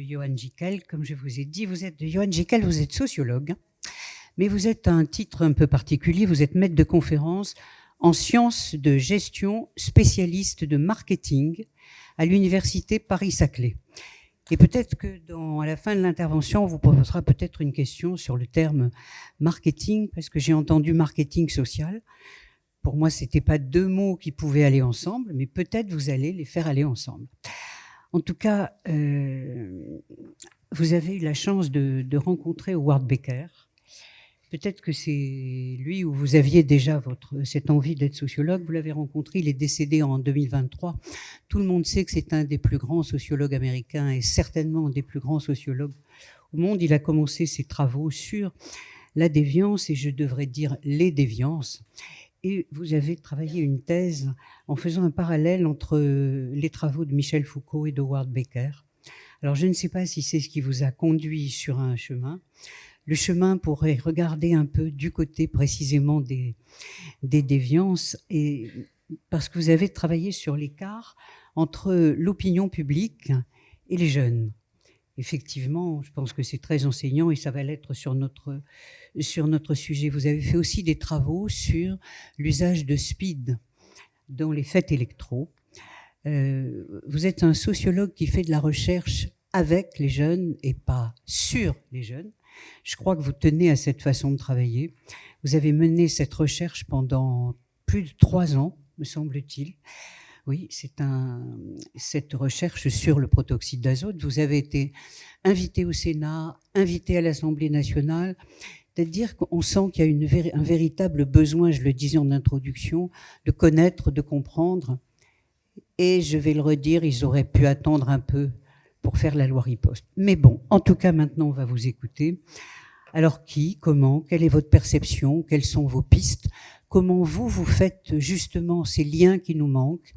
Johan Gickel. Comme je vous ai dit, Johan Gickel, vous êtes sociologue, mais vous êtes à un titre un peu particulier, vous êtes maître de conférence en sciences de gestion, spécialiste de marketing à l'université Paris-Saclay. Et peut-être que à la fin de l'intervention, on vous posera peut-être une question sur le terme marketing, parce que j'ai entendu marketing social. Pour moi, c'était pas deux mots qui pouvaient aller ensemble, mais peut-être vous allez les faire aller ensemble. En tout cas, vous avez eu la chance de rencontrer Howard Becker. Peut-être que c'est lui où vous aviez déjà cette envie d'être sociologue. Vous l'avez rencontré, il est décédé en 2023. Tout le monde sait que c'est un des plus grands sociologues américains et certainement un des plus grands sociologues au monde. Il a commencé ses travaux sur la déviance et je devrais dire les déviances. Et vous avez travaillé une thèse en faisant un parallèle entre les travaux de Michel Foucault et de Howard Becker. Alors je ne sais pas si c'est ce qui vous a conduit sur un chemin. Le chemin pourrait regarder un peu du côté précisément des déviances, et parce que vous avez travaillé sur l'écart entre l'opinion publique et les jeunes. Effectivement, je pense que c'est très enseignant et ça va l'être sur notre sujet. Vous avez fait aussi des travaux sur l'usage de speed dans les fêtes électro. Vous êtes un sociologue qui fait de la recherche avec les jeunes et pas sur les jeunes. Je crois que vous tenez à cette façon de travailler. Vous avez mené cette recherche pendant plus de 3 ans, me semble-t-il. Oui, cette recherche sur le protoxyde d'azote. Vous avez été invité au Sénat, invité à l'Assemblée nationale. C'est-à-dire qu'on sent qu'il y a un véritable besoin, je le disais en introduction, de connaître, de comprendre. Et je vais le redire, ils auraient pu attendre un peu pour faire la loi riposte. Mais bon, en tout cas, maintenant, on va vous écouter. Alors qui, comment, quelle est votre perception, quelles sont vos pistes, comment vous faites justement ces liens qui nous manquent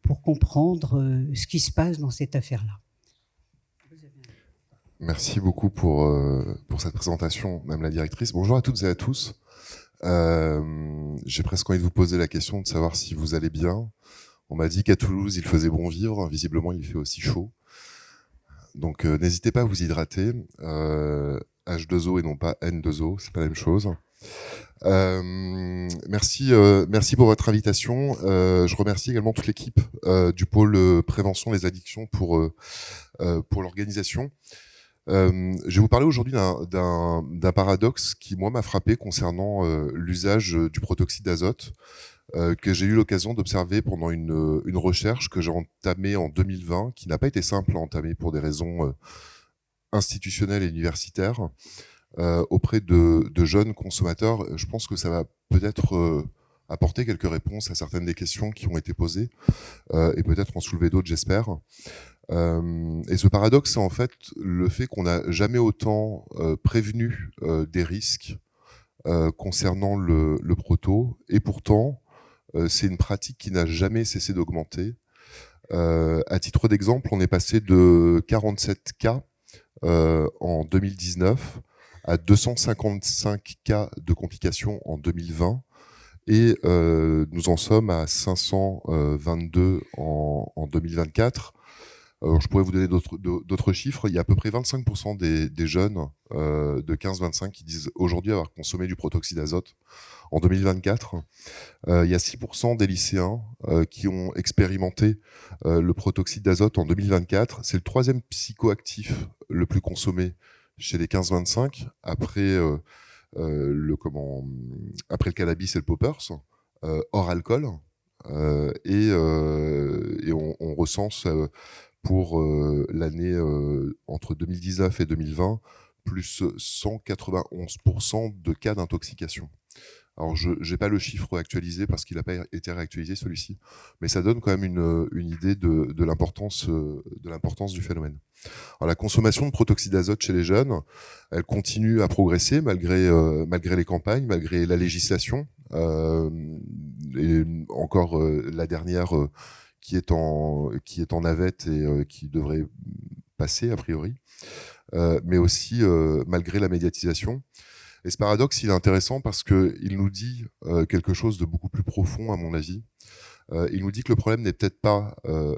pour comprendre ce qui se passe dans cette affaire-là. Merci beaucoup pour cette présentation, Madame la directrice. Bonjour à toutes et à tous. J'ai presque envie de vous poser la question de savoir si vous allez bien. On m'a dit qu'à Toulouse, il faisait bon vivre. Visiblement, il fait aussi chaud. Donc, n'hésitez pas à vous hydrater. H2O et non pas N2O, c'est pas la même chose. Merci pour votre invitation. Je remercie également toute l'équipe du pôle prévention des addictions pour l'organisation. Je vais vous parler aujourd'hui d'un paradoxe qui, moi, m'a frappé concernant l'usage du protoxyde d'azote que j'ai eu l'occasion d'observer pendant une recherche que j'ai entamée en 2020, qui n'a pas été simple à entamer pour des raisons institutionnelles et universitaires, auprès de jeunes consommateurs. Je pense que ça va peut-être apporter quelques réponses à certaines des questions qui ont été posées et peut-être en soulever d'autres, j'espère. Et ce paradoxe, c'est en fait le fait qu'on n'a jamais autant prévenu des risques concernant le proto, et pourtant c'est une pratique qui n'a jamais cessé d'augmenter. À titre d'exemple, on est passé de 47 cas en 2019 à 255 cas de complications en 2020, et nous en sommes à 522 en 2024. Alors, je pourrais vous donner d'autres chiffres. Il y a à peu près 25% des jeunes de 15-25 qui disent aujourd'hui avoir consommé du protoxyde d'azote en 2024. Il y a 6% des lycéens qui ont expérimenté le protoxyde d'azote en 2024. C'est le 3e psychoactif le plus consommé chez les 15-25, après le cannabis et le poppers, hors alcool. Et on recense pour l'année entre 2019 et 2020 plus 191% de cas d'intoxication. Alors, je n'ai pas le chiffre actualisé parce qu'il n'a pas été réactualisé, celui-ci, mais ça donne quand même une idée de l'importance du phénomène. Alors, la consommation de protoxyde d'azote chez les jeunes, elle continue à progresser malgré les campagnes, malgré la législation, et encore la dernière qui est en navette et qui devrait passer a priori, mais aussi malgré la médiatisation. Et ce paradoxe, il est intéressant parce qu'il nous dit quelque chose de beaucoup plus profond, à mon avis. Il nous dit que le problème n'est peut-être pas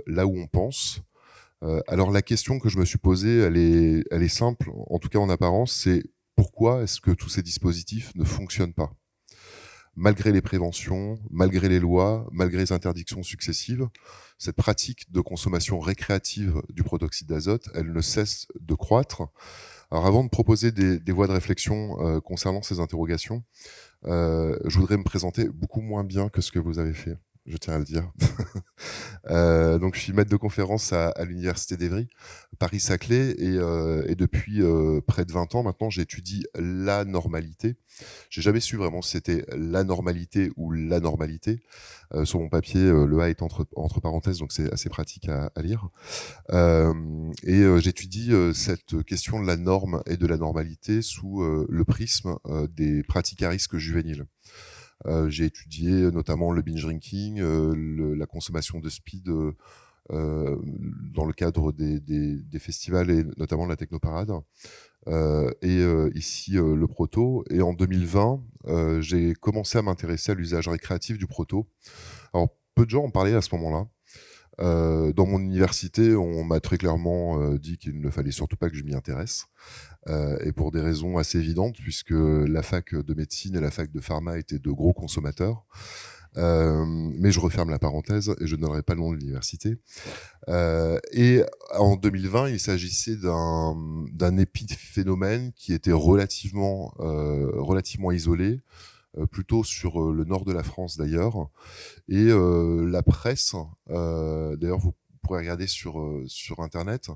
là où on pense, Alors la question que je me suis posée, elle est simple, en tout cas en apparence, c'est pourquoi est-ce que tous ces dispositifs ne fonctionnent pas? Malgré les préventions, malgré les lois, malgré les interdictions successives, cette pratique de consommation récréative du protoxyde d'azote, elle ne cesse de croître. Alors avant de proposer des voies de réflexion concernant ces interrogations, je voudrais me présenter beaucoup moins bien que ce que vous avez fait, je tiens à le dire. Donc je suis maître de conférence à l'Université d'Évry, Paris-Saclay, et depuis près de 20 ans maintenant, j'étudie la normalité. J'ai jamais su vraiment si c'était la normalité ou l'anormalité. Sur mon papier, le A est entre parenthèses, donc c'est assez pratique à lire. J'étudie cette question de la norme et de la normalité sous le prisme des pratiques à risque juvéniles. J'ai étudié notamment le binge drinking, la consommation de speed dans le cadre des festivals et notamment la technoparade. Ici le proto. Et en 2020, j'ai commencé à m'intéresser à l'usage récréatif du proto. Alors, peu de gens en parlaient à ce moment-là. Dans mon université, on m'a très clairement dit qu'il ne fallait surtout pas que je m'y intéresse, et pour des raisons assez évidentes, puisque la fac de médecine et la fac de pharma étaient de gros consommateurs. Mais je referme la parenthèse et je ne donnerai pas le nom de l'université. Et en 2020, il s'agissait d'un épiphénomène qui était relativement isolé, plutôt sur le nord de la France d'ailleurs. Et la presse, d'ailleurs vous pourrez regarder sur Internet,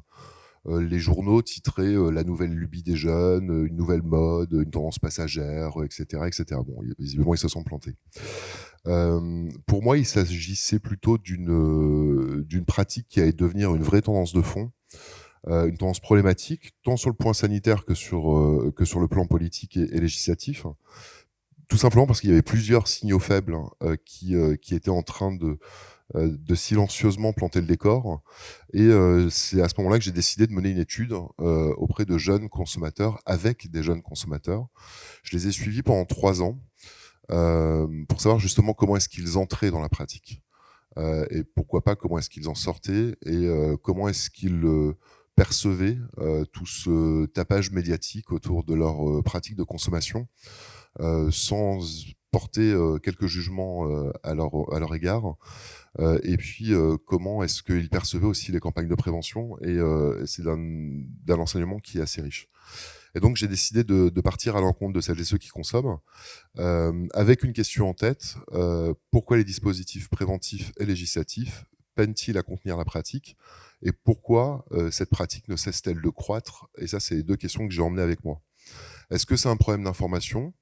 les journaux titraient la nouvelle lubie des jeunes, une nouvelle mode, une tendance passagère, etc., etc. Bon, visiblement, ils se sont plantés. Pour moi, il s'agissait plutôt d'une pratique qui allait devenir une vraie tendance de fond, une tendance problématique, tant sur le point sanitaire que sur le plan politique et législatif. Tout simplement parce qu'il y avait plusieurs signaux faibles qui étaient en train de silencieusement planter le décor. Et c'est à ce moment-là que j'ai décidé de mener une étude auprès de jeunes consommateurs, avec des jeunes consommateurs. Je les ai suivis pendant 3 ans pour savoir justement comment est-ce qu'ils entraient dans la pratique. Et pourquoi pas comment est-ce qu'ils en sortaient et comment est-ce qu'ils percevaient tout ce tapage médiatique autour de leur pratique de consommation, sans porter quelques jugements à leur égard. Et puis, comment est-ce qu'ils percevaient aussi les campagnes de prévention. Et c'est d'un enseignement qui est assez riche. Et donc, j'ai décidé de partir à l'encontre de celles et ceux qui consomment, avec une question en tête. Pourquoi les dispositifs préventifs et législatifs peinent-ils à contenir la pratique? Et pourquoi cette pratique ne cesse-t-elle de croître? Et ça, c'est les 2 questions que j'ai emmenées avec moi. Est-ce que c'est un problème d'information?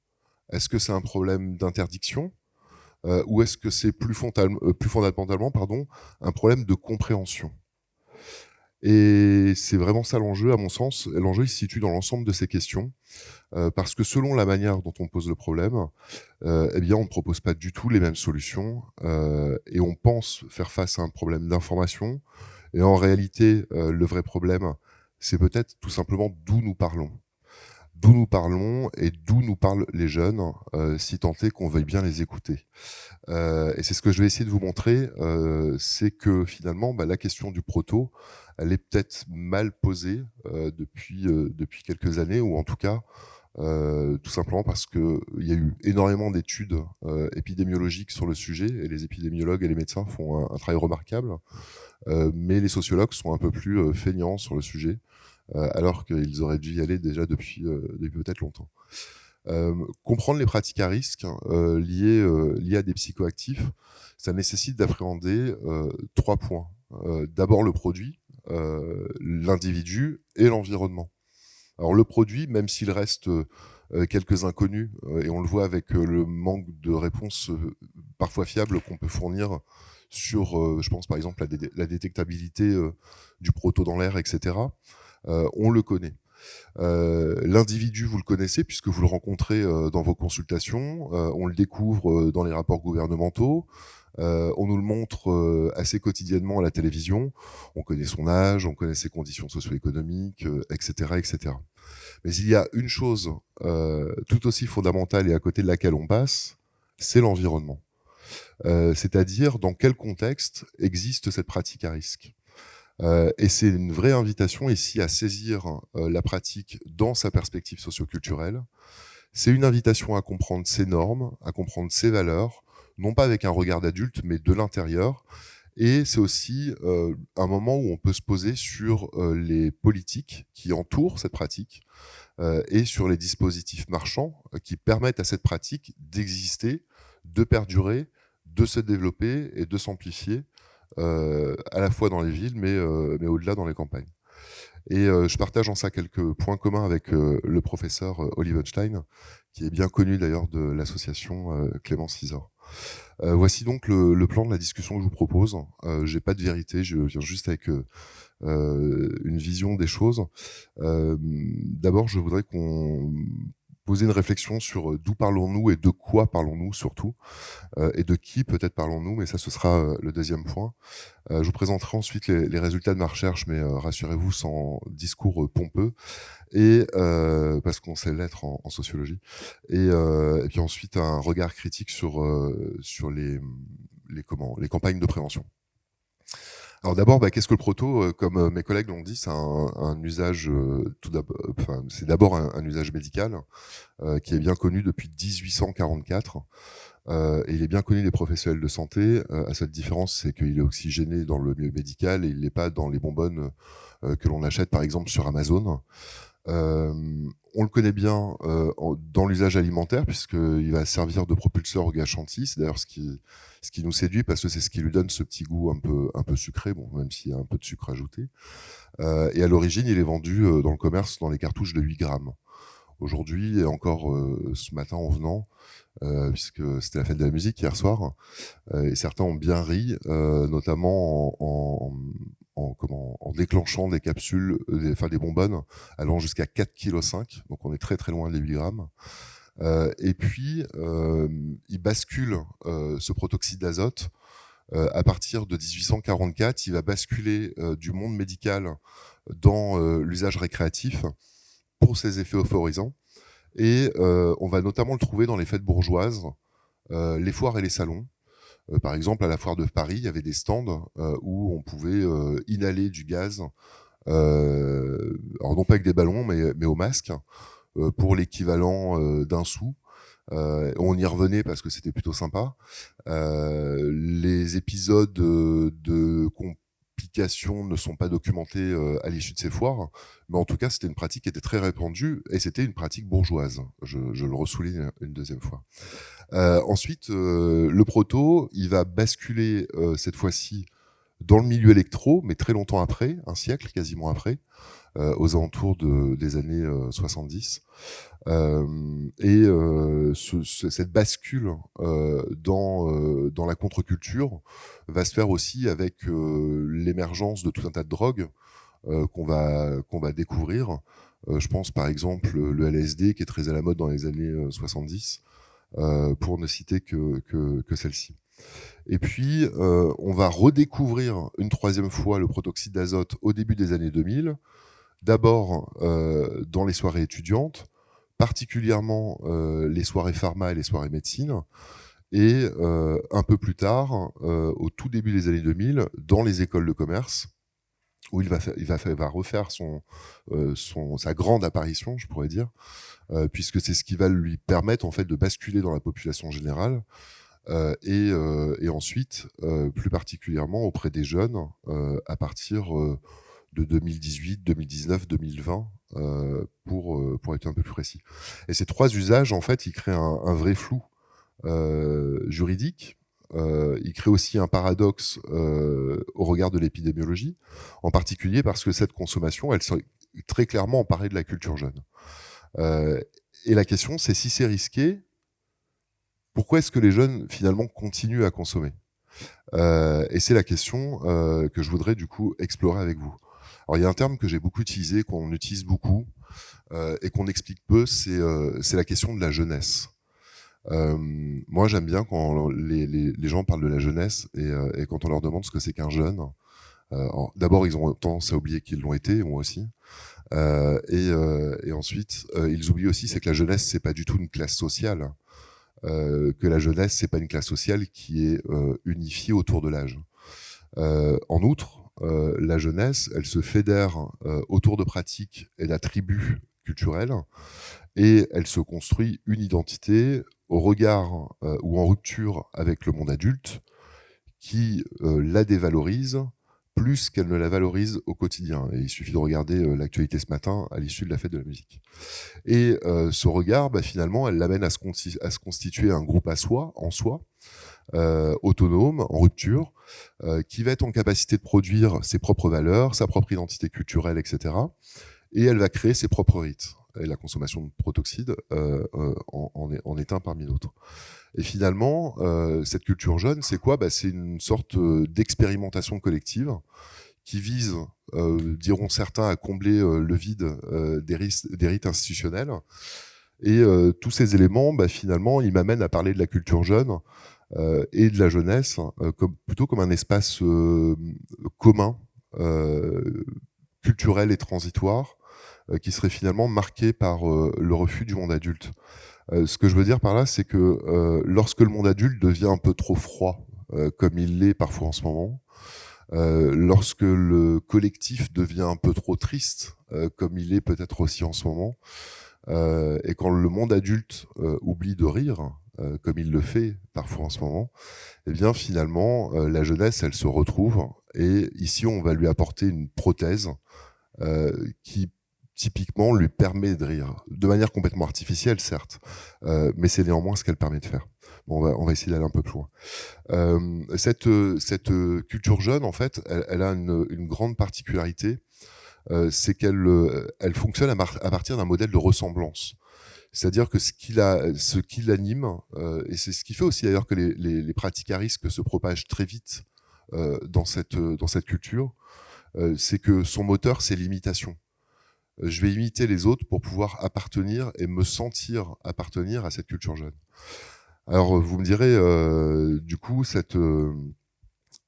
Est-ce que c'est un problème d'interdiction? Ou est-ce que c'est plus fondamentalement un problème de compréhension? Et c'est vraiment ça l'enjeu, à mon sens. L'enjeu, il se situe dans l'ensemble de ces questions, parce que selon la manière dont on pose le problème, eh bien, on ne propose pas du tout les mêmes solutions, et on pense faire face à un problème d'information. Et en réalité, le vrai problème, c'est peut-être tout simplement d'où nous parlons. D'où nous parlons et d'où nous parlent les jeunes, si tant est qu'on veuille bien les écouter. Et c'est ce que je vais essayer de vous montrer, c'est que finalement, la question du proto, elle est peut-être mal posée depuis quelques années, ou en tout cas, tout simplement parce qu'il y a eu énormément d'études épidémiologiques sur le sujet, et les épidémiologues et les médecins font un travail remarquable, mais les sociologues sont un peu plus feignants sur le sujet, alors qu'ils auraient dû y aller déjà depuis peut-être longtemps. Comprendre les pratiques à risque liées à des psychoactifs, ça nécessite d'appréhender 3 points. D'abord le produit, l'individu et l'environnement. Alors le produit, même s'il reste quelques inconnus, et on le voit avec le manque de réponses parfois fiables qu'on peut fournir sur, je pense par exemple, la détectabilité du proto dans l'air, etc. On le connaît. L'individu, vous le connaissez puisque vous le rencontrez dans vos consultations, on le découvre dans les rapports gouvernementaux, on nous le montre assez quotidiennement à la télévision, on connaît son âge, on connaît ses conditions socio-économiques, etc., etc. Mais il y a une chose tout aussi fondamentale et à côté de laquelle on passe, c'est l'environnement. C'est-à-dire dans quel contexte existe cette pratique à risque. Et c'est une vraie invitation ici à saisir la pratique dans sa perspective socioculturelle. C'est une invitation à comprendre ses normes, à comprendre ses valeurs, non pas avec un regard d'adulte, mais de l'intérieur. Et c'est aussi un moment où on peut se poser sur les politiques qui entourent cette pratique et sur les dispositifs marchands qui permettent à cette pratique d'exister, de perdurer, de se développer et de s'amplifier, à la fois dans les villes, mais au-delà dans les campagnes. Et je partage en ça quelques points communs avec le professeur Olivenstein, qui est bien connu d'ailleurs de l'association Clémence Isor. Voici donc le plan de la discussion que je vous propose. J'ai pas de vérité, je viens juste avec une vision des choses. D'abord, je voudrais qu'on pose une réflexion sur d'où parlons-nous et de quoi parlons-nous surtout, et de qui peut-être parlons-nous, mais ça ce sera le deuxième point. Je vous présenterai ensuite les résultats de ma recherche, mais rassurez-vous, sans discours pompeux, et parce qu'on sait l'être en sociologie. Et puis ensuite un regard critique sur les campagnes de prévention. Alors d'abord, qu'est-ce que le proto? Comme mes collègues l'ont dit, c'est un usage tout d'abord. Enfin, c'est d'abord un usage médical qui est bien connu depuis 1844. Et il est bien connu des professionnels de santé. À cette différence, c'est qu'il est oxygéné dans le milieu médical et il n'est pas dans les bonbonnes que l'on achète par exemple sur Amazon. On le connaît bien dans l'usage alimentaire puisqu'il va servir de propulseur au gaz chantilly. C'est d'ailleurs ce qui nous séduit parce que c'est ce qui lui donne ce petit goût un peu sucré, bon, même s'il y a un peu de sucre ajouté. Et à l'origine, il est vendu dans le commerce dans les cartouches de 8 grammes. Aujourd'hui, et encore ce matin en venant, puisque c'était la fête de la musique hier soir, et certains ont bien ri, notamment en déclenchant des capsules, des bonbonnes allant jusqu'à 4,5 kg, donc on est très très loin des 8 grammes. Et puis, il bascule ce protoxyde d'azote à partir de 1844, il va basculer du monde médical dans l'usage récréatif pour ses effets euphorisants. Et on va notamment le trouver dans les fêtes bourgeoises, les foires et les salons. Par exemple, à la foire de Paris, il y avait des stands où on pouvait inhaler du gaz, alors non pas avec des ballons, mais au masque, pour l'équivalent d'un sou. On y revenait parce que c'était plutôt sympa. Les épisodes de complications ne sont pas documentés à l'issue de ces foires, mais en tout cas, c'était une pratique qui était très répandue et c'était une pratique bourgeoise. Je le ressouligne une deuxième fois. Ensuite, le proto, il va basculer cette fois-ci dans le milieu électro, mais très longtemps après, un siècle quasiment après, aux alentours des années 70. Cette bascule dans la contre-culture va se faire aussi avec l'émergence de tout un tas de drogues qu'on va découvrir. Je pense par exemple le LSD qui est très à la mode dans les années 70, pour ne citer que celle-ci. Et puis, on va redécouvrir une troisième fois le protoxyde d'azote au début des années 2000, d'abord dans les soirées étudiantes, particulièrement les soirées pharma et les soirées médecine, et un peu plus tard, au tout début des années 2000, dans les écoles de commerce, où il va refaire sa grande apparition, je pourrais dire, puisque c'est ce qui va lui permettre en fait de basculer dans la population générale, et ensuite, plus particulièrement auprès des jeunes, à partir de 2018, 2019, 2020, pour être un peu plus précis. Et ces trois usages, en fait, ils créent un vrai flou juridique. Il crée aussi un paradoxe au regard de l'épidémiologie, en particulier parce que cette consommation, elle serait très clairement emparée de la culture jeune. Et la question, c'est si c'est risqué, pourquoi est-ce que les jeunes, finalement, continuent à consommer ? Et c'est la question que je voudrais, du coup, explorer avec vous. Alors, il y a un terme que j'ai beaucoup utilisé, qu'on utilise beaucoup, et qu'on explique peu, c'est la question de la jeunesse. Moi, j'aime bien quand les gens parlent de la jeunesse et quand on leur demande ce que c'est qu'un jeune. D'abord, ils ont tendance à oublier qu'ils l'ont été, moi aussi. Et ensuite, ils oublient aussi c'est que la jeunesse, c'est pas du tout une classe sociale. Que la jeunesse, c'est pas une classe sociale qui est unifiée autour de l'âge. En outre, la jeunesse, elle se fédère autour de pratiques et d'attributs culturels, et elle se construit une identité au regard ou en rupture avec le monde adulte, qui la dévalorise plus qu'elle ne la valorise au quotidien. Et il suffit de regarder l'actualité ce matin à l'issue de la fête de la musique. Et ce regard, finalement, elle l'amène à se constituer un groupe à soi, en soi, autonome, en rupture, qui va être en capacité de produire ses propres valeurs, sa propre identité culturelle, etc. Et elle va créer ses propres rites. Et la consommation de protoxyde en est un parmi d'autres. Et finalement, cette culture jeune, c'est quoi ? C'est une sorte d'expérimentation collective qui vise, diront certains, à combler le vide des rites institutionnels. Et tous ces éléments, finalement, ils m'amènent à parler de la culture jeune et de la jeunesse plutôt comme un espace commun, culturel et transitoire, qui serait finalement marqué par le refus du monde adulte. Ce que je veux dire par là, c'est que lorsque le monde adulte devient un peu trop froid, comme il l'est parfois en ce moment, lorsque le collectif devient un peu trop triste, comme il est peut-être aussi en ce moment, et quand le monde adulte oublie de rire, comme il le fait parfois en ce moment, eh bien finalement, la jeunesse, elle se retrouve, et ici, on va lui apporter une prothèse qui typiquement lui permet de rire, de manière complètement artificielle certes, mais c'est néanmoins ce qu'elle permet de faire. Bon, on va essayer d'aller un peu plus loin. Cette culture jeune, en fait, elle a une grande particularité, c'est qu'elle fonctionne à partir d'un modèle de ressemblance. C'est-à-dire que ce qui l'anime, et c'est ce qui fait aussi d'ailleurs que les pratiques à risque se propagent très vite dans cette culture, c'est que son moteur, c'est l'imitation. Je vais imiter les autres pour pouvoir appartenir et me sentir appartenir à cette culture jeune. Alors, vous me direz, du coup,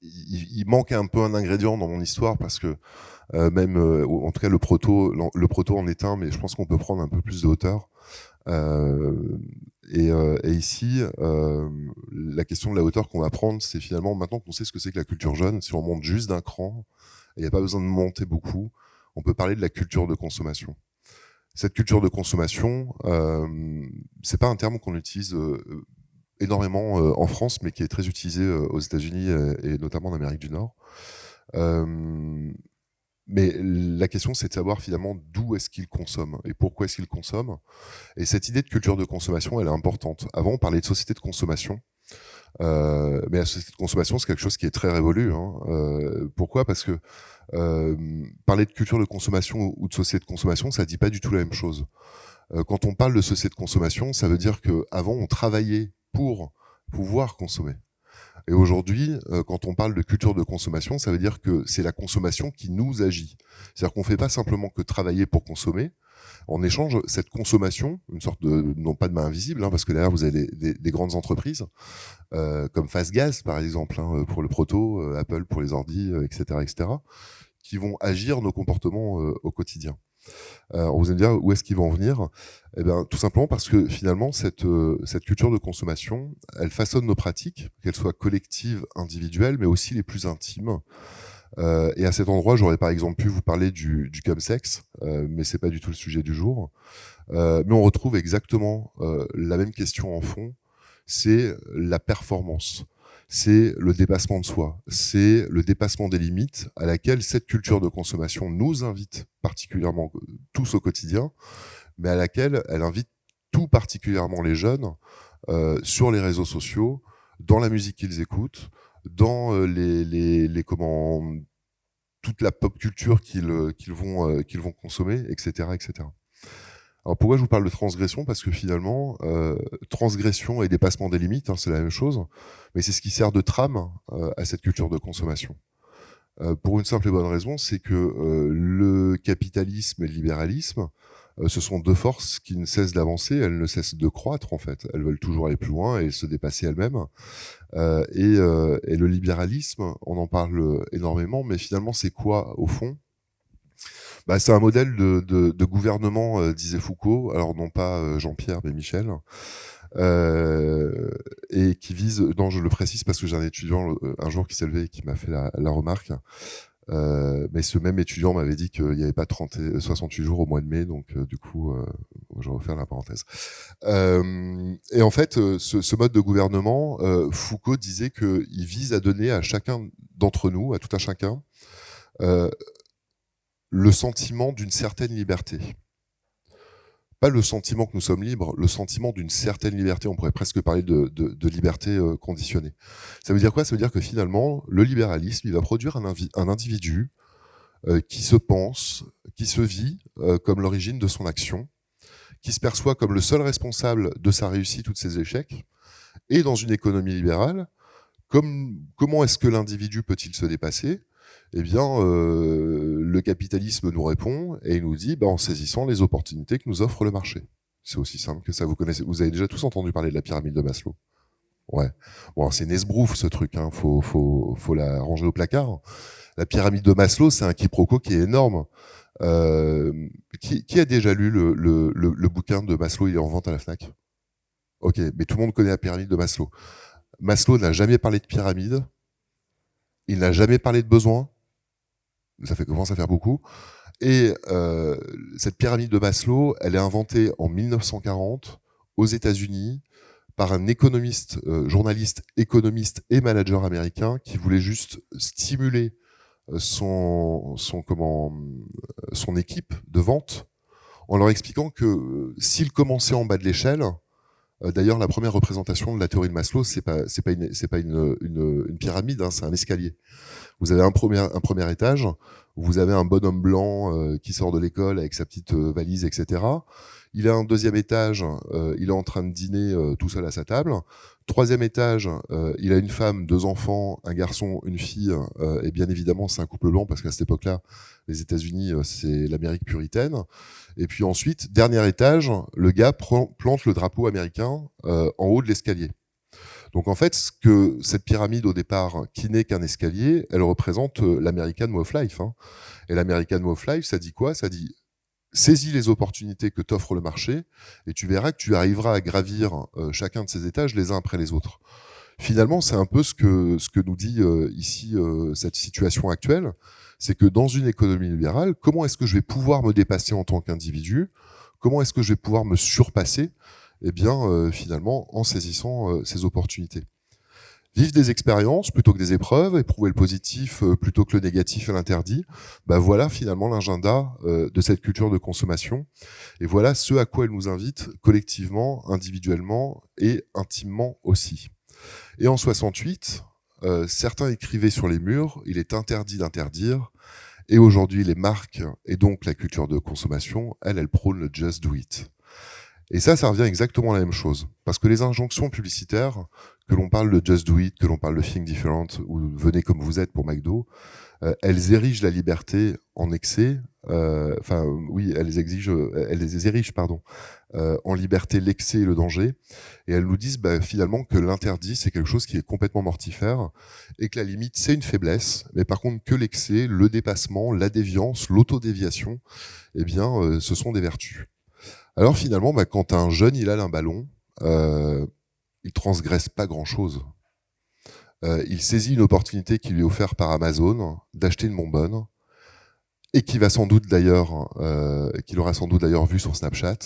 il manque un peu un ingrédient dans mon histoire parce que même, en tout cas, le proto en est un, mais je pense qu'on peut prendre un peu plus de hauteur. Et ici, la question de la hauteur qu'on va prendre, c'est finalement, maintenant qu'on sait ce que c'est que la culture jeune, si on monte juste d'un cran, il n'y a pas besoin de monter beaucoup, on peut parler de la culture de consommation. Cette culture de consommation, c'est pas un terme qu'on utilise énormément en France, mais qui est très utilisé aux États-Unis et notamment en Amérique du Nord. Mais la question, c'est de savoir finalement d'où est-ce qu'ils consomment et pourquoi est-ce qu'ils consomment. Et cette idée de culture de consommation, elle est importante. Avant, on parlait de société de consommation. Mais la société de consommation, c'est quelque chose qui est très révolu. Pourquoi ? Parce que parler de culture de consommation ou de société de consommation, ça ne dit pas du tout la même chose. Quand on parle de société de consommation, ça veut dire qu'avant, on travaillait pour pouvoir consommer. Et aujourd'hui, quand on parle de culture de consommation, ça veut dire que c'est la consommation qui nous agit. C'est-à-dire qu'on ne fait pas simplement que travailler pour consommer. En échange, cette consommation, une sorte de, non pas de main invisible, parce que derrière vous avez des grandes entreprises, comme Fastgaz par exemple, pour le proto, Apple pour les ordis, etc., qui vont agir nos comportements au quotidien. On vous allez me dire où est-ce qu'ils vont en venir ? Eh bien, tout simplement parce que finalement, cette culture de consommation, elle façonne nos pratiques, qu'elles soient collectives, individuelles, mais aussi les plus intimes. Et à cet endroit, j'aurais par exemple pu vous parler du chumsex, mais c'est pas du tout le sujet du jour. Mais on retrouve exactement la même question en fond, c'est la performance. C'est le dépassement de soi, c'est le dépassement des limites à laquelle cette culture de consommation nous invite particulièrement tous au quotidien, mais à laquelle elle invite tout particulièrement les jeunes sur les réseaux sociaux, dans la musique qu'ils écoutent, dans toute la pop culture qu'ils vont consommer, etc., etc. Alors pourquoi je vous parle de transgression ? Parce que finalement, transgression et dépassement des limites, c'est la même chose, mais c'est ce qui sert de trame à cette culture de consommation. Pour une simple et bonne raison, c'est que le capitalisme et le libéralisme, ce sont deux forces qui ne cessent d'avancer, elles ne cessent de croître en fait. Elles veulent toujours aller plus loin et se dépasser elles-mêmes. Et le libéralisme, on en parle énormément, mais finalement c'est quoi au fond ? C'est un modèle de gouvernement, disait Foucault, alors non pas Jean-Pierre, mais Michel, et qui vise, non je le précise parce que j'ai un étudiant un jour qui s'est levé et qui m'a fait la remarque, Mais ce même étudiant m'avait dit qu'il n'y avait pas 68 jours au mois de mai, donc du coup, je vais refaire la parenthèse. Et en fait, ce mode de gouvernement, Foucault disait qu'il vise à donner à chacun d'entre nous, à tout un chacun, le sentiment d'une certaine liberté. Pas le sentiment que nous sommes libres, le sentiment d'une certaine liberté. On pourrait presque parler de liberté conditionnée. Ça veut dire quoi? Ça veut dire que finalement, le libéralisme, il va produire un individu qui se pense, qui se vit comme l'origine de son action, qui se perçoit comme le seul responsable de sa réussite ou de ses échecs. Et dans une économie libérale, comment est-ce que l'individu peut-il se dépasser? Eh bien, le capitalisme nous répond et il nous dit en saisissant les opportunités que nous offre le marché. C'est aussi simple que ça. Vous avez déjà tous entendu parler de la pyramide de Maslow. Ouais. Bon, c'est Nesbrouf ce truc. Faut la ranger au placard. La pyramide de Maslow, c'est un quiproquo qui est énorme. Qui a déjà lu le bouquin de Maslow? Il est en vente à la Fnac. Ok, mais tout le monde connaît la pyramide de Maslow. Maslow n'a jamais parlé de pyramide. Il n'a jamais parlé de besoin. Ça commence à faire beaucoup. Et cette pyramide de Maslow, elle est inventée en 1940 aux États-Unis par un économiste, journaliste, économiste et manager américain qui voulait juste stimuler son équipe de vente en leur expliquant que s'il commençait en bas de l'échelle, d'ailleurs la première représentation de la théorie de Maslow, c'est pas une pyramide, hein, c'est un escalier. Vous avez un premier étage, vous avez un bonhomme blanc qui sort de l'école avec sa petite valise, etc. Il a un deuxième étage, il est en train de dîner tout seul à sa table. Troisième étage, il a une femme, 2 enfants, un garçon, une fille, et bien évidemment c'est un couple blanc parce qu'à cette époque-là, les États-Unis, c'est l'Amérique puritaine. Et puis ensuite, dernier étage, le gars plante le drapeau américain en haut de l'escalier. Donc en fait, cette pyramide au départ, qui n'est qu'un escalier, elle représente l'American Way of Life. Hein. Et l'American Way of Life, ça dit quoi? Ça dit saisis les opportunités que t'offre le marché et tu verras que tu arriveras à gravir chacun de ces étages les uns après les autres. Finalement, c'est un peu ce que nous dit ici cette situation actuelle, c'est que dans une économie libérale, comment est-ce que je vais pouvoir me dépasser en tant qu'individu? Comment est-ce que je vais pouvoir me surpasser? Eh bien, finalement, en saisissant ces opportunités. Vivre des expériences plutôt que des épreuves, éprouver le positif plutôt que le négatif et l'interdit, voilà finalement l'agenda de cette culture de consommation. Et voilà ce à quoi elle nous invite collectivement, individuellement et intimement aussi. Et en 68, certains écrivaient sur les murs, il est interdit d'interdire. Et aujourd'hui, les marques et donc la culture de consommation, elles prônent le just do it. Et ça revient exactement à la même chose. Parce que les injonctions publicitaires, que l'on parle de just do it, que l'on parle de think different, ou venez comme vous êtes pour McDo, elles érigent la liberté en excès. Elles érigent en liberté l'excès et le danger. Et elles nous disent finalement que l'interdit, c'est quelque chose qui est complètement mortifère et que la limite, c'est une faiblesse. Mais par contre, que l'excès, le dépassement, la déviance, l'autodéviation, eh bien, ce sont des vertus. Alors finalement, quand un jeune il a un ballon, il transgresse pas grand-chose. Il saisit une opportunité qui lui est offerte par Amazon d'acheter une bonbonne et qui va sans doute d'ailleurs, qu'il aura sans doute d'ailleurs vu sur Snapchat,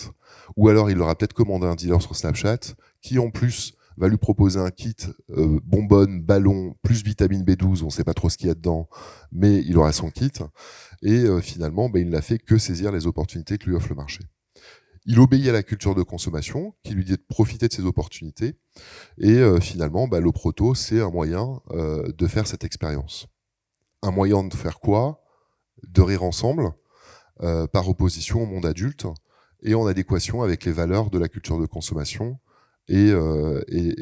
ou alors il aura peut-être commandé un dealer sur Snapchat qui en plus va lui proposer un kit bonbonne, ballon, plus vitamine B12, on ne sait pas trop ce qu'il y a dedans, mais il aura son kit, et finalement il n'a fait que saisir les opportunités que lui offre le marché. Il obéit à la culture de consommation qui lui dit de profiter de ces opportunités. Et finalement, le proto, c'est un moyen de faire cette expérience. Un moyen de faire quoi? De rire ensemble, par opposition au monde adulte, et en adéquation avec les valeurs de la culture de consommation et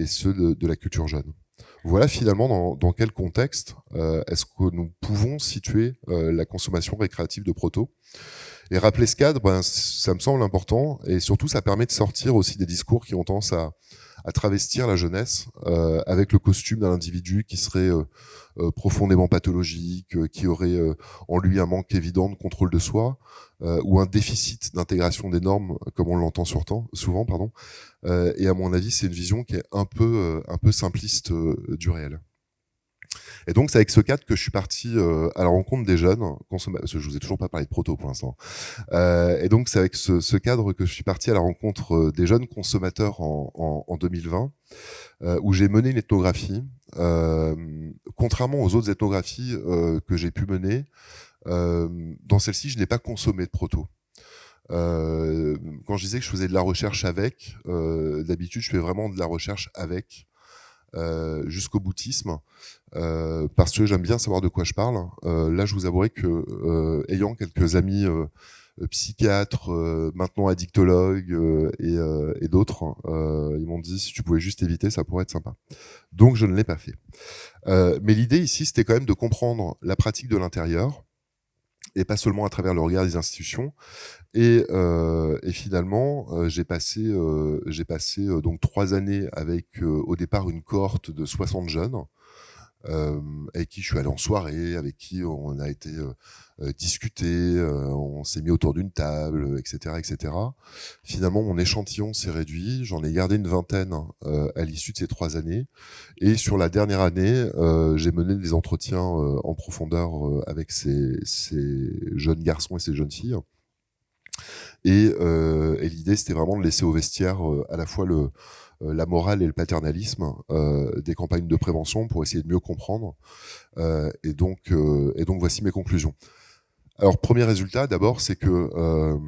ceux de la culture jeune. Voilà finalement dans quel contexte est-ce que nous pouvons situer la consommation récréative de proto. Et rappeler ce cadre, ça me semble important, et surtout ça permet de sortir aussi des discours qui ont tendance à travestir la jeunesse avec le costume d'un individu qui serait profondément pathologique, qui aurait en lui un manque évident de contrôle de soi, ou un déficit d'intégration des normes, comme on l'entend souvent. Et à mon avis, c'est une vision qui est un peu simpliste du réel. Et donc, c'est avec ce cadre que je suis parti à la rencontre des jeunes consommateurs. Je vous ai toujours pas parlé de proto pour l'instant. Et donc, c'est avec ce cadre que je suis parti à la rencontre des jeunes consommateurs en 2020, où j'ai mené une ethnographie. Contrairement aux autres ethnographies que j'ai pu mener, dans celle-ci, je n'ai pas consommé de proto. Quand je disais que je faisais de la recherche avec, d'habitude, je fais vraiment de la recherche avec. Jusqu'au boutisme, parce que j'aime bien savoir de quoi je parle. Là, je vous avouerai que, ayant quelques amis psychiatres, maintenant addictologues et d'autres, ils m'ont dit si tu pouvais juste éviter, ça pourrait être sympa. Donc, je ne l'ai pas fait. Mais l'idée ici, c'était quand même de comprendre la pratique de l'intérieur, et pas seulement à travers le regard des institutions. Et finalement, j'ai passé donc 3 années avec au départ une cohorte de 60 jeunes avec qui je suis allé en soirée, avec qui on a été discuter, on s'est mis autour d'une table, etc., etc. Finalement, mon échantillon s'est réduit. J'en ai gardé une vingtaine à l'issue de ces 3 années. Et sur la dernière année, j'ai mené des entretiens en profondeur avec ces jeunes garçons et ces jeunes filles. Et l'idée, c'était vraiment de laisser au vestiaire à la fois la morale et le paternalisme des campagnes de prévention pour essayer de mieux comprendre. Et donc, voici mes conclusions. Alors, premier résultat, d'abord, c'est que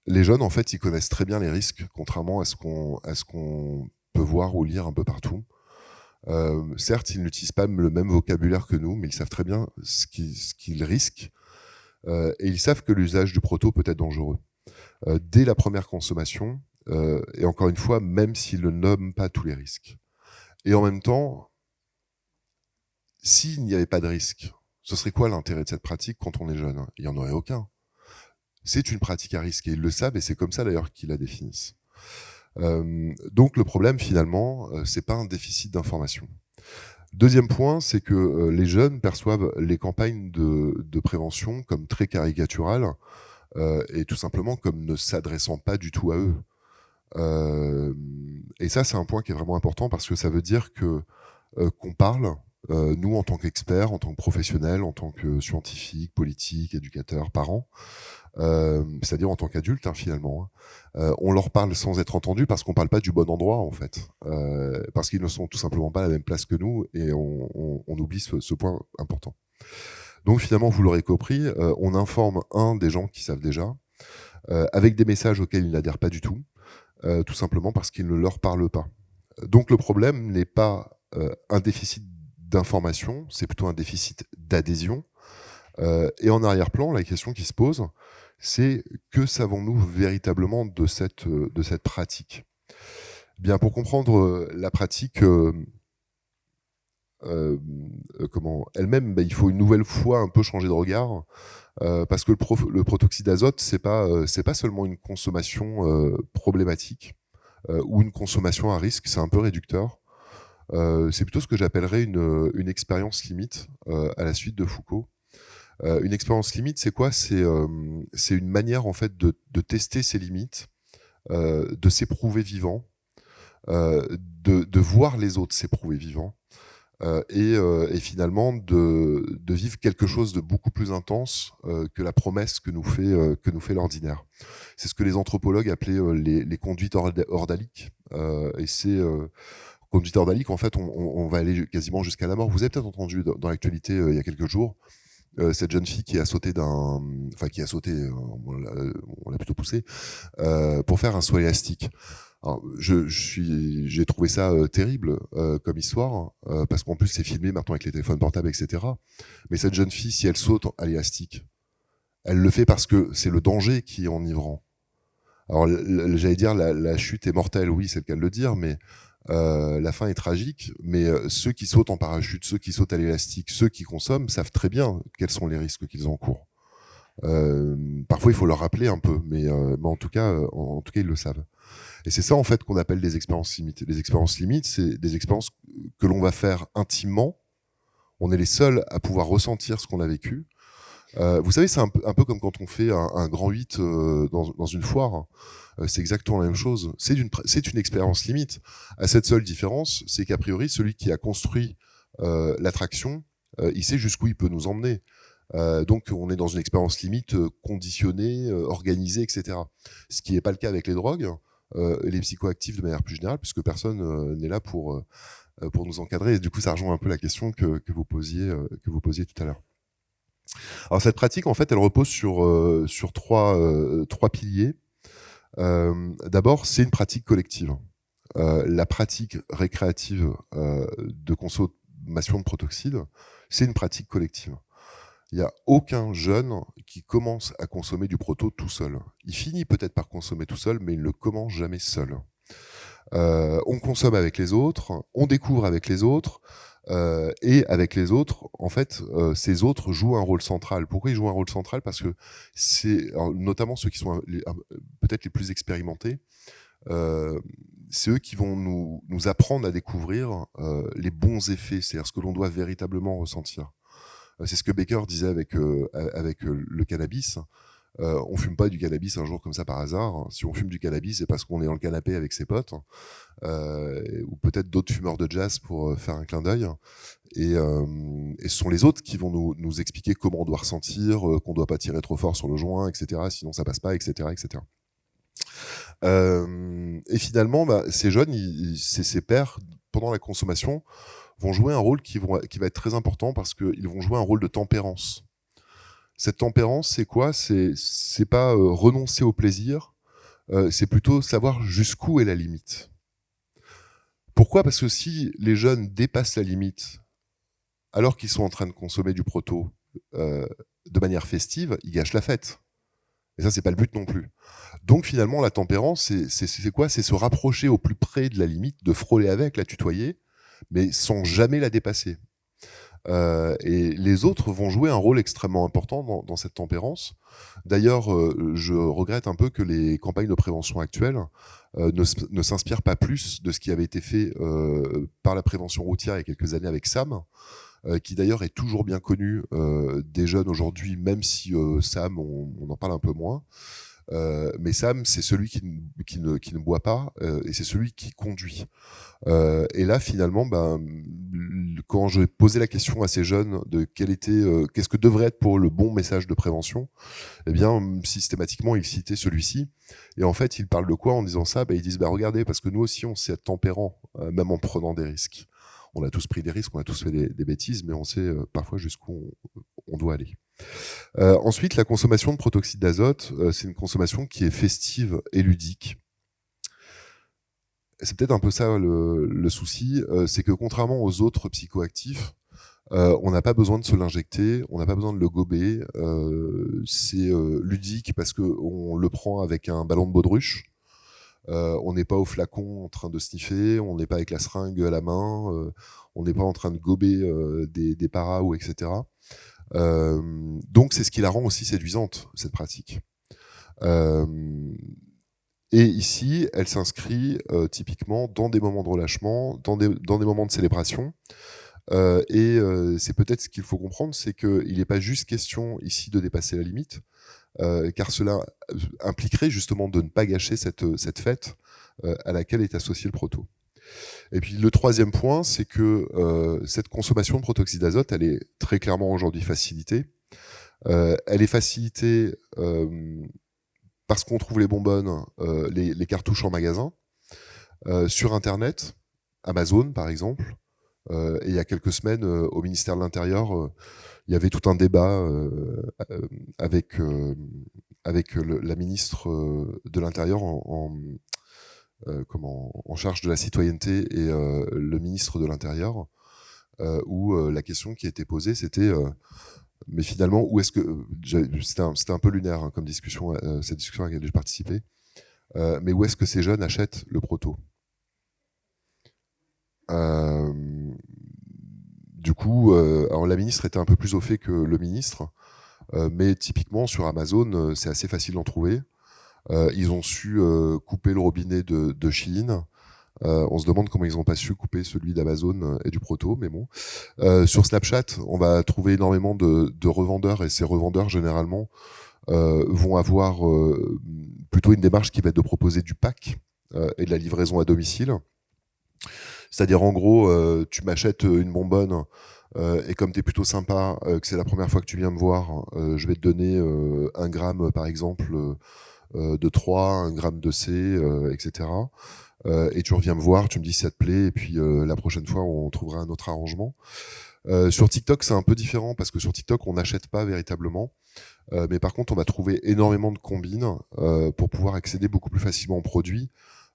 les jeunes, en fait, ils connaissent très bien les risques, contrairement à ce qu'on peut voir ou lire un peu partout. Certes, ils n'utilisent pas le même vocabulaire que nous, mais ils savent très bien ce qu'ils risquent. Et ils savent que l'usage du proto peut être dangereux. Dès la première consommation, et encore une fois, même s'ils ne nomment pas tous les risques. Et en même temps, s'il n'y avait pas de risque, ce serait quoi l'intérêt de cette pratique quand on est jeune? Il n'y en aurait aucun. C'est une pratique à risque, et ils le savent, et c'est comme ça d'ailleurs qu'ils la définissent. Donc le problème finalement, c'est pas un déficit d'information. Deuxième point, c'est que les jeunes perçoivent les campagnes de prévention comme très caricaturales, et tout simplement comme ne s'adressant pas du tout à eux. Et ça, c'est un point qui est vraiment important parce que ça veut dire que qu'on parle, nous en tant qu'experts, en tant que professionnels, en tant que scientifiques, politiques, éducateurs, parents, c'est-à-dire en tant qu'adultes finalement, on leur parle sans être entendus parce qu'on parle pas du bon endroit en fait, parce qu'ils ne sont tout simplement pas à la même place que nous et on oublie ce point important. Donc finalement, vous l'aurez compris, on informe des gens qui savent déjà, avec des messages auxquels ils n'adhèrent pas du tout, tout simplement parce qu'ils ne leur parlent pas. Donc le problème n'est pas un déficit d'information, c'est plutôt un déficit d'adhésion. Et en arrière-plan, la question qui se pose, c'est que savons-nous véritablement de cette pratique ? Bien, pour comprendre la pratique elle-même, il faut une nouvelle fois un peu changer de regard, parce que le protoxyde d'azote, c'est pas seulement une consommation problématique ou une consommation à risque, c'est un peu réducteur. C'est plutôt ce que j'appellerais une expérience limite à la suite de Foucault. Une expérience limite, c'est quoi ? C'est une manière en fait de tester ses limites, de s'éprouver vivant, de voir les autres s'éprouver vivant, et finalement de vivre quelque chose de beaucoup plus intense que la promesse que nous fait l'ordinaire. C'est ce que les anthropologues appelaient les conduites ordaliques, et c'est conduite ordalique, en fait, on va aller quasiment jusqu'à la mort. Vous avez peut-être entendu dans l'actualité il y a quelques jours cette jeune fille qui a sauté on l'a plutôt poussée pour faire un saut élastique. Alors, j'ai trouvé ça terrible comme histoire, parce qu'en plus c'est filmé maintenant avec les téléphones portables, etc. Mais cette jeune fille, si elle saute à l'élastique, elle le fait parce que c'est le danger qui est enivrant. Alors j'allais dire la chute est mortelle, oui, c'est le cas de le dire, mais la fin est tragique. Mais ceux qui sautent en parachute, ceux qui sautent à l'élastique, ceux qui consomment savent très bien quels sont les risques qu'ils encourent. Parfois il faut leur rappeler un peu, mais en tout cas ils le savent. Et c'est ça en fait qu'on appelle des expériences limites. Les expériences limites, c'est des expériences que l'on va faire intimement. On est les seuls à pouvoir ressentir ce qu'on a vécu. Vous savez, c'est un peu comme quand on fait un grand 8 dans une foire. C'est exactement la même chose. C'est une expérience limite. À cette seule différence, c'est qu'a priori, celui qui a construit l'attraction, il sait jusqu'où il peut nous emmener. Donc on est dans une expérience limite conditionnée, organisée, etc. Ce qui n'est pas le cas avec les drogues, et les psychoactifs de manière plus générale, puisque personne n'est là pour nous encadrer. Et du coup, ça rejoint un peu la question que vous posiez tout à l'heure. Alors cette pratique, en fait, elle repose sur trois piliers. D'abord, c'est une pratique collective. La pratique récréative de consommation de protoxyde, c'est une pratique collective. Il n'y a aucun jeune qui commence à consommer du proto tout seul. Il finit peut-être par consommer tout seul, mais il ne commence jamais seul. On consomme avec les autres, on découvre avec les autres, et avec les autres, en fait, ces autres jouent un rôle central. Pourquoi ils jouent un rôle central ? Parce que c'est, notamment ceux qui sont peut-être les plus expérimentés, c'est eux qui vont nous apprendre à découvrir les bons effets, c'est-à-dire ce que l'on doit véritablement ressentir. C'est ce que Becker disait avec le cannabis. On fume pas du cannabis un jour comme ça par hasard. Si on fume du cannabis, c'est parce qu'on est dans le canapé avec ses potes, ou peut-être d'autres fumeurs de jazz pour faire un clin d'œil. Et ce sont les autres qui vont nous expliquer comment on doit ressentir, qu'on doit pas tirer trop fort sur le joint, etc. Sinon ça passe pas, etc., etc. Et finalement, ces jeunes, ces pairs, pendant la consommation, vont jouer un rôle qui va être très important parce qu'ils vont jouer un rôle de tempérance. Cette tempérance, c'est quoi ? C'est pas renoncer au plaisir, c'est plutôt savoir jusqu'où est la limite. Pourquoi ? Parce que si les jeunes dépassent la limite alors qu'ils sont en train de consommer du proto de manière festive, ils gâchent la fête. Et ça, c'est pas le but non plus. Donc finalement, la tempérance, c'est quoi ? C'est se rapprocher au plus près de la limite, de frôler avec, la tutoyer, mais sans jamais la dépasser. Et les autres vont jouer un rôle extrêmement important dans cette tempérance. D'ailleurs, je regrette un peu que les campagnes de prévention actuelles ne s'inspirent pas plus de ce qui avait été fait par la prévention routière il y a quelques années avec SAM, qui d'ailleurs est toujours bien connu des jeunes aujourd'hui, même si SAM, on en parle un peu moins. Mais Sam, c'est celui qui ne boit pas et c'est celui qui conduit. Et là, finalement, quand j'ai posé la question à ces jeunes de qu'est-ce que devrait être pour le bon message de prévention, eh bien, systématiquement, ils citaient celui-ci. Et en fait, ils parlent de quoi en disant ça ? Ils disent, regardez, parce que nous aussi, on sait être tempérant, même en prenant des risques. On a tous pris des risques, on a tous fait des bêtises, mais on sait parfois jusqu'où on doit aller. Ensuite, la consommation de protoxyde d'azote, c'est une consommation qui est festive et ludique. C'est peut-être un peu ça le souci, c'est que contrairement aux autres psychoactifs, on n'a pas besoin de se l'injecter, on n'a pas besoin de le gober. C'est ludique parce qu'on le prend avec un ballon de baudruche. On n'est pas au flacon en train de sniffer, on n'est pas avec la seringue à la main, on n'est pas en train de gober des paras ou etc. Donc c'est ce qui la rend aussi séduisante, cette pratique. Et ici, elle s'inscrit typiquement dans des moments de relâchement, dans des moments de célébration. C'est peut-être ce qu'il faut comprendre, c'est qu'il n'est pas juste question ici de dépasser la limite, car cela impliquerait justement de ne pas gâcher cette fête à laquelle est associé le proto. Et puis le troisième point, c'est que cette consommation de protoxyde d'azote, elle est très clairement aujourd'hui facilitée. Elle est facilitée parce qu'on trouve les bonbonnes, les cartouches en magasin, sur Internet, Amazon par exemple. Et il y a quelques semaines, au ministère de l'Intérieur, il y avait tout un débat avec la ministre de l'Intérieur en charge de la citoyenneté et le ministre de l'Intérieur, où la question qui était posée, c'était mais finalement, où est-ce que c'était un peu lunaire comme discussion, cette discussion à laquelle j'ai participé, mais où est-ce que ces jeunes achètent le proto ? Du coup, alors la ministre était un peu plus au fait que le ministre, mais typiquement sur Amazon, c'est assez facile d'en trouver. Ils ont su couper le robinet de Shein. On se demande comment ils n'ont pas su couper celui d'Amazon et du proto, mais bon. Sur Snapchat, on va trouver énormément de revendeurs, et ces revendeurs, généralement, vont avoir plutôt une démarche qui va être de proposer du pack et de la livraison à domicile. C'est-à-dire, en gros, tu m'achètes une bonbonne, et comme tu es plutôt sympa, que c'est la première fois que tu viens me voir, je vais te donner 1 gramme, par exemple, de 3, 1 gramme de C, etc. Et tu reviens me voir, tu me dis si ça te plaît, et puis la prochaine fois, on trouvera un autre arrangement. Sur TikTok, c'est un peu différent, parce que sur TikTok, on n'achète pas véritablement. Mais par contre, on va trouver énormément de combines pour pouvoir accéder beaucoup plus facilement aux produits,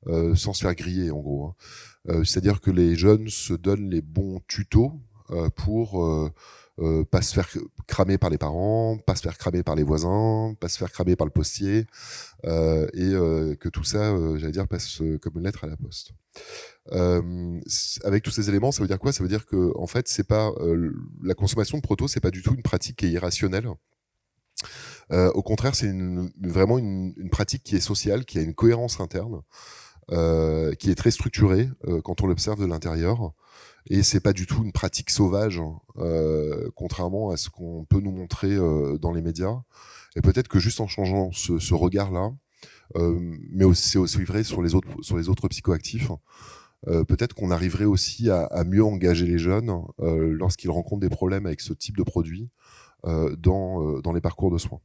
sans se faire griller, en gros, hein. C'est-à-dire que les jeunes se donnent les bons tutos pour pas se faire cramer par les parents, pas se faire cramer par les voisins, pas se faire cramer par le postier, et que tout ça, j'allais dire, passe comme une lettre à la poste. Avec tous ces éléments, ça veut dire quoi? Ça veut dire que, en fait, c'est pas la consommation de proto, c'est pas du tout une pratique qui est irrationnelle. Au contraire, c'est vraiment une pratique qui est sociale, qui a une cohérence interne, qui est très structurée quand on l'observe de l'intérieur. Et c'est pas du tout une pratique sauvage, contrairement à ce qu'on peut nous montrer dans les médias. Et peut-être que juste en changeant ce regard-là, mais c'est aussi vrai sur les autres psychoactifs, peut-être qu'on arriverait aussi à mieux engager les jeunes lorsqu'ils rencontrent des problèmes avec ce type de produit dans les parcours de soins.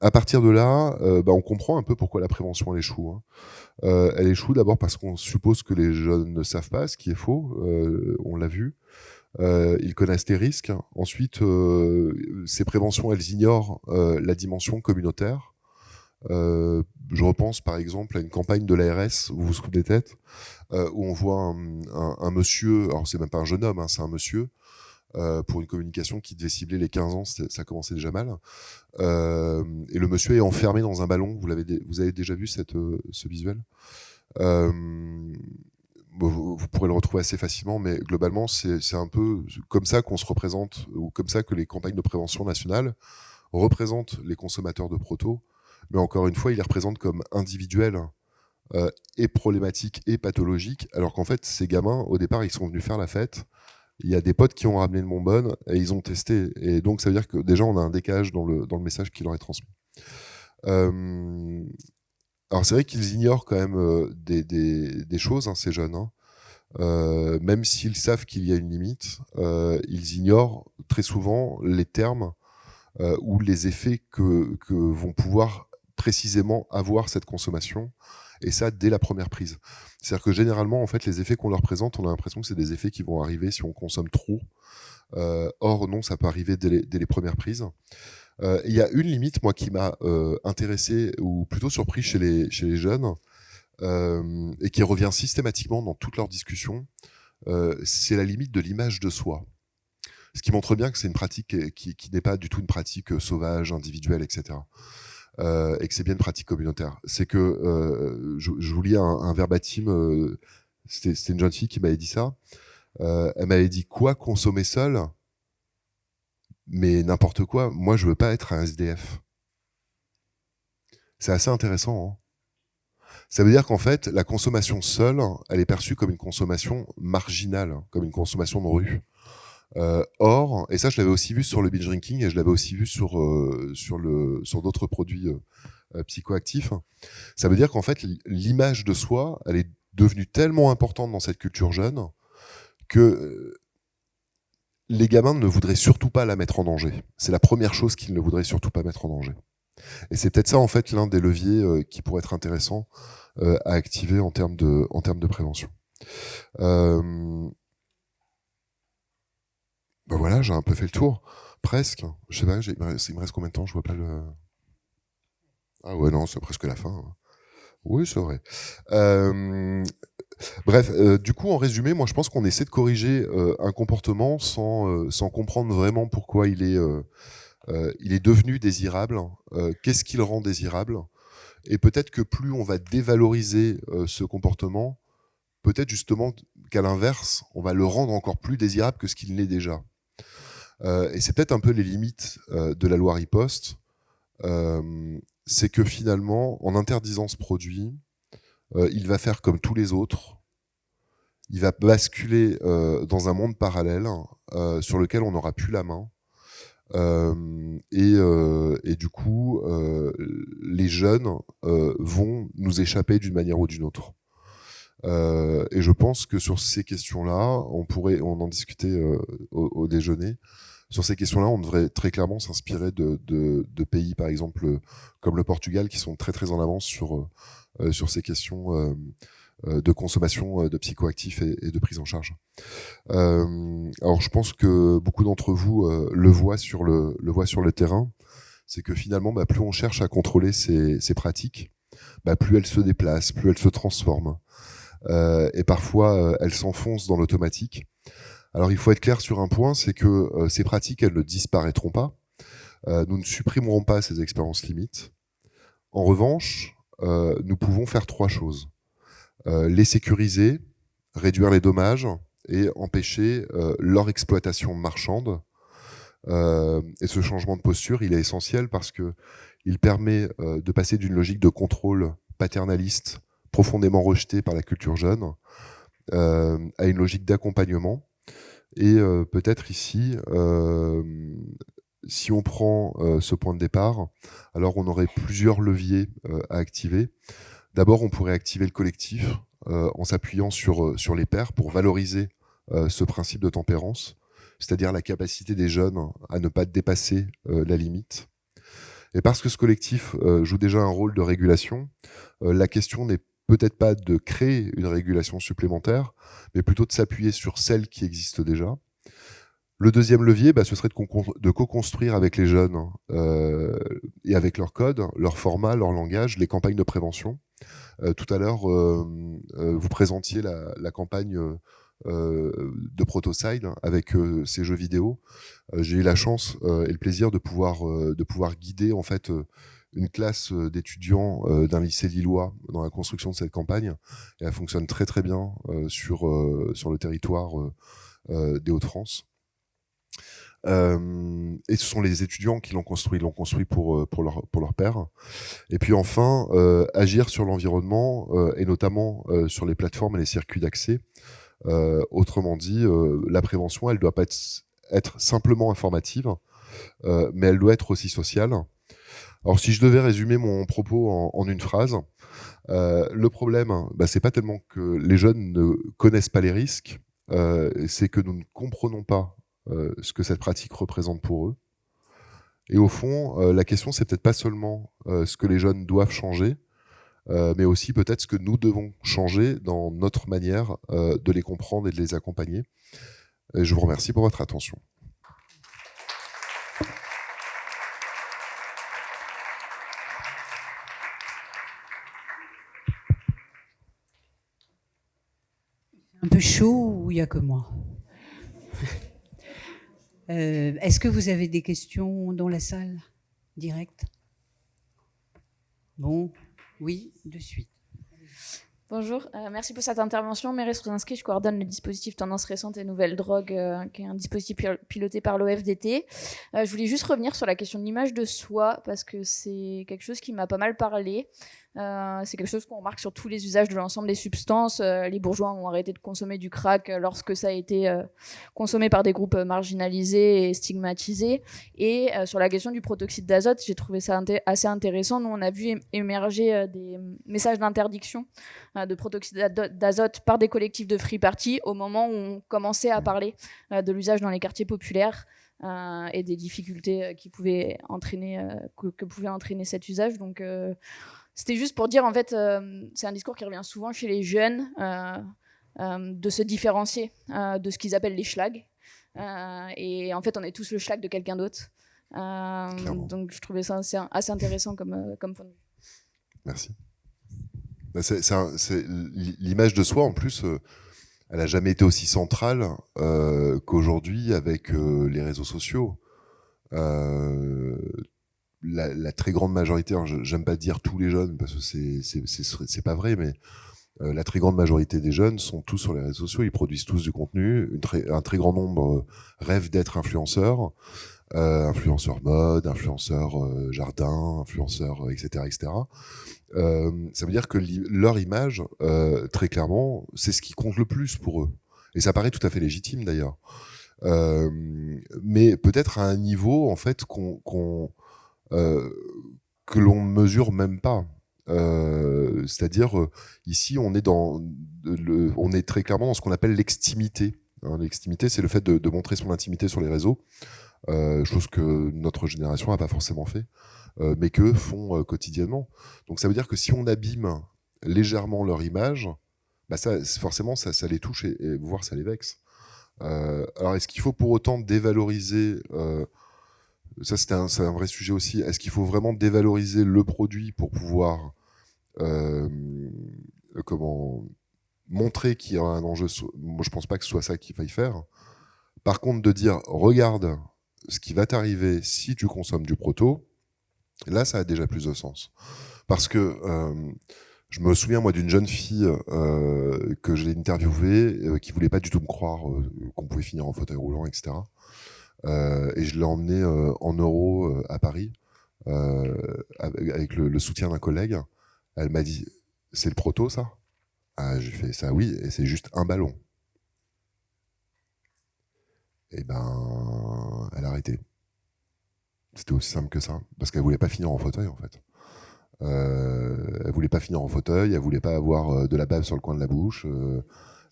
À partir de là, on comprend un peu pourquoi la prévention elle échoue, hein. Elle échoue d'abord parce qu'on suppose que les jeunes ne savent pas, ce qui est faux, on l'a vu. Ils connaissent les risques. Ensuite, ces préventions, elles ignorent la dimension communautaire. Je repense par exemple à une campagne de l'ARS, vous vous souvenez peut-être, où on voit un monsieur, alors c'est même pas un jeune homme, hein, c'est un monsieur, pour une communication qui devait cibler les 15 ans, ça commençait déjà mal. Et le monsieur est enfermé dans un ballon. Vous avez déjà vu ce visuel? Vous pourrez le retrouver assez facilement, mais globalement, c'est un peu comme ça qu'on se représente, ou comme ça que les campagnes de prévention nationale représentent les consommateurs de proto. Mais encore une fois, ils les représentent comme individuels, et problématiques et pathologiques, alors qu'en fait, ces gamins, au départ, ils sont venus faire la fête. Il y a des potes qui ont ramené une bonbonne et ils ont testé. Et donc, ça veut dire que déjà, on a un décalage dans le message qui leur est transmis. Alors, c'est vrai qu'ils ignorent quand même des choses, hein, ces jeunes, hein. Même s'ils savent qu'il y a une limite, ils ignorent très souvent les termes ou les effets que vont pouvoir précisément avoir cette consommation. Et ça, dès la première prise. C'est-à-dire que généralement, en fait, les effets qu'on leur présente, on a l'impression que c'est des effets qui vont arriver si on consomme trop. Or, non, ça peut arriver dès les premières prises. Il y a une limite, moi, qui m'a intéressé, ou plutôt surpris chez les jeunes, et qui revient systématiquement dans toutes leurs discussions, c'est la limite de l'image de soi. Ce qui montre bien que c'est une pratique qui n'est pas du tout une pratique sauvage, individuelle, etc. Et que c'est bien une pratique communautaire. C'est que, je vous lis un verbatim, c'était une jeune fille qui m'avait dit ça. Elle m'avait dit: quoi, consommer seul? Mais n'importe quoi, moi je veux pas être un SDF. C'est assez intéressant, hein. Ça veut dire qu'en fait, la consommation seule, elle est perçue comme une consommation marginale, comme une consommation de rue. Or, et ça je l'avais aussi vu sur le binge drinking, et je l'avais aussi vu sur d'autres produits psychoactifs. Ça veut dire qu'en fait, l'image de soi, elle est devenue tellement importante dans cette culture jeune que les gamins ne voudraient surtout pas la mettre en danger. C'est la première chose qu'ils ne voudraient surtout pas mettre en danger. Et c'est peut-être ça, en fait, l'un des leviers qui pourrait être intéressant à activer en termes de prévention. Ben voilà, j'ai un peu fait le tour. Presque. Je sais pas, il me reste combien de temps? Je vois pas le... Ah ouais, non, c'est presque la fin, hein. Oui, c'est vrai. Bref, du coup, en résumé, moi, je pense qu'on essaie de corriger un comportement sans comprendre vraiment pourquoi il est devenu désirable, qu'est-ce qui le rend désirable, et peut-être que plus on va dévaloriser ce comportement, peut-être justement qu'à l'inverse, on va le rendre encore plus désirable que ce qu'il n'est déjà. Et c'est peut-être un peu les limites de la loi Riposte, c'est que finalement, en interdisant ce produit, il va faire comme tous les autres, il va basculer dans un monde parallèle sur lequel on n'aura plus la main, et du coup, les jeunes vont nous échapper d'une manière ou d'une autre. Et je pense que sur ces questions-là, on en discutait au déjeuner. Sur ces questions-là, on devrait très clairement s'inspirer de pays, par exemple, comme le Portugal, qui sont très très en avance sur ces questions de consommation de psychoactifs et de prise en charge. Alors, je pense que beaucoup d'entre vous le voient sur le terrain. C'est que finalement, plus on cherche à contrôler ces pratiques, plus elles se déplacent, plus elles se transforment. Et parfois, elles s'enfoncent dans l'automatique. Alors, il faut être clair sur un point, c'est que ces pratiques, elles ne disparaîtront pas. Nous ne supprimerons pas ces expériences limites. En revanche, nous pouvons faire 3 choses. Les sécuriser, réduire les dommages et empêcher leur exploitation marchande. Et ce changement de posture, il est essentiel parce que il permet de passer d'une logique de contrôle paternaliste profondément rejetée par la culture jeune à une logique d'accompagnement. Et peut-être ici, si on prend ce point de départ, alors on aurait plusieurs leviers à activer. D'abord, on pourrait activer le collectif en s'appuyant sur les pairs pour valoriser ce principe de tempérance, c'est-à-dire la capacité des jeunes à ne pas dépasser la limite. Et parce que ce collectif joue déjà un rôle de régulation, la question n'est peut-être pas de créer une régulation supplémentaire, mais plutôt de s'appuyer sur celle qui existe déjà. Le deuxième levier, ce serait de co-construire avec les jeunes et avec leur code, leur format, leur langage, les campagnes de prévention. Tout à l'heure, vous présentiez la campagne de Protocide avec ces jeux vidéo. J'ai eu la chance et le plaisir de pouvoir guider en fait une classe d'étudiants d'un lycée lillois dans la construction de cette campagne. Et elle fonctionne très très bien sur le territoire des Hauts-de-France. Et ce sont les étudiants qui l'ont construit pour leur père. Et puis enfin, agir sur l'environnement et notamment sur les plateformes et les circuits d'accès. Autrement dit, la prévention, elle doit pas être simplement informative, mais elle doit être aussi sociale. Alors si je devais résumer mon propos en une phrase, le problème, c'est pas tellement que les jeunes ne connaissent pas les risques, c'est que nous ne comprenons pas ce que cette pratique représente pour eux. Et au fond, la question, c'est peut-être pas seulement ce que les jeunes doivent changer, mais aussi peut-être ce que nous devons changer dans notre manière de les comprendre et de les accompagner. Et je vous remercie pour votre attention. Un peu chaud ou il n'y a que moi? Est-ce que vous avez des questions dans la salle, direct? Bon, oui, de suite. Bonjour, merci pour cette intervention. Mérès Rosinski, je coordonne le dispositif Tendance Récente et Nouvelles Drogues, qui est un dispositif piloté par l'OFDT. Je voulais juste revenir sur la question de l'image de soi, parce que c'est quelque chose qui m'a pas mal parlé. C'est quelque chose qu'on remarque sur tous les usages de l'ensemble des substances. Les bourgeois ont arrêté de consommer du crack lorsque ça a été consommé par des groupes marginalisés et stigmatisés. Et sur la question du protoxyde d'azote, j'ai trouvé ça assez intéressant. Nous, on a vu émerger des messages d'interdiction de protoxyde d'azote par des collectifs de free party au moment où on commençait à parler de l'usage dans les quartiers populaires et des difficultés qui pouvaient entraîner, que pouvait entraîner cet usage. Donc, c'était juste pour dire, en fait, c'est un discours qui revient souvent chez les jeunes, de se différencier de ce qu'ils appellent les schlags. Et en fait, on est tous le schlag de quelqu'un d'autre. Donc, je trouvais ça assez intéressant comme point de vue. Merci. L'image de soi, en plus, elle n'a jamais été aussi centrale qu'aujourd'hui avec les réseaux sociaux. La très grande majorité, j'aime pas dire tous les jeunes parce que c'est pas vrai, mais la très grande majorité des jeunes sont tous sur les réseaux sociaux, ils produisent tous du contenu, un très grand nombre rêvent d'être influenceurs, influenceurs mode, influenceurs jardin, influenceurs etc. etc. Ça veut dire que leur image, très clairement, c'est ce qui compte le plus pour eux. Et ça paraît tout à fait légitime d'ailleurs. Mais peut-être à un niveau en fait que l'on ne mesure même pas. C'est-à-dire, ici, on est très clairement dans ce qu'on appelle l'extimité. Hein, l'extimité, c'est le fait de montrer son intimité sur les réseaux, chose que notre génération n'a pas forcément fait, mais qu'eux font quotidiennement. Donc ça veut dire que si on abîme légèrement leur image, bah forcément, ça les touche et voire ça les vexe. Alors, est-ce qu'il faut pour autant dévaloriser ça, c'est un vrai sujet aussi. Est-ce qu'il faut vraiment dévaloriser le produit pour pouvoir montrer qu'il y a un enjeu? Moi, je pense pas que ce soit ça qu'il faille faire. Par contre, de dire, regarde ce qui va t'arriver si tu consommes du proto, là, ça a déjà plus de sens. Parce que je me souviens, moi, d'une jeune fille que j'ai interviewée qui voulait pas du tout me croire qu'on pouvait finir en fauteuil roulant, etc. Et je l'ai emmenée en Euro à Paris avec le soutien d'un collègue. Elle m'a dit, c'est le proto, ça? Ah, j'ai fait ça, oui, et c'est juste un ballon. Et ben, elle a arrêté. C'était aussi simple que ça, parce qu'elle voulait pas finir en fauteuil, en fait. Elle voulait pas finir en fauteuil, elle voulait pas avoir de la bave sur le coin de la bouche.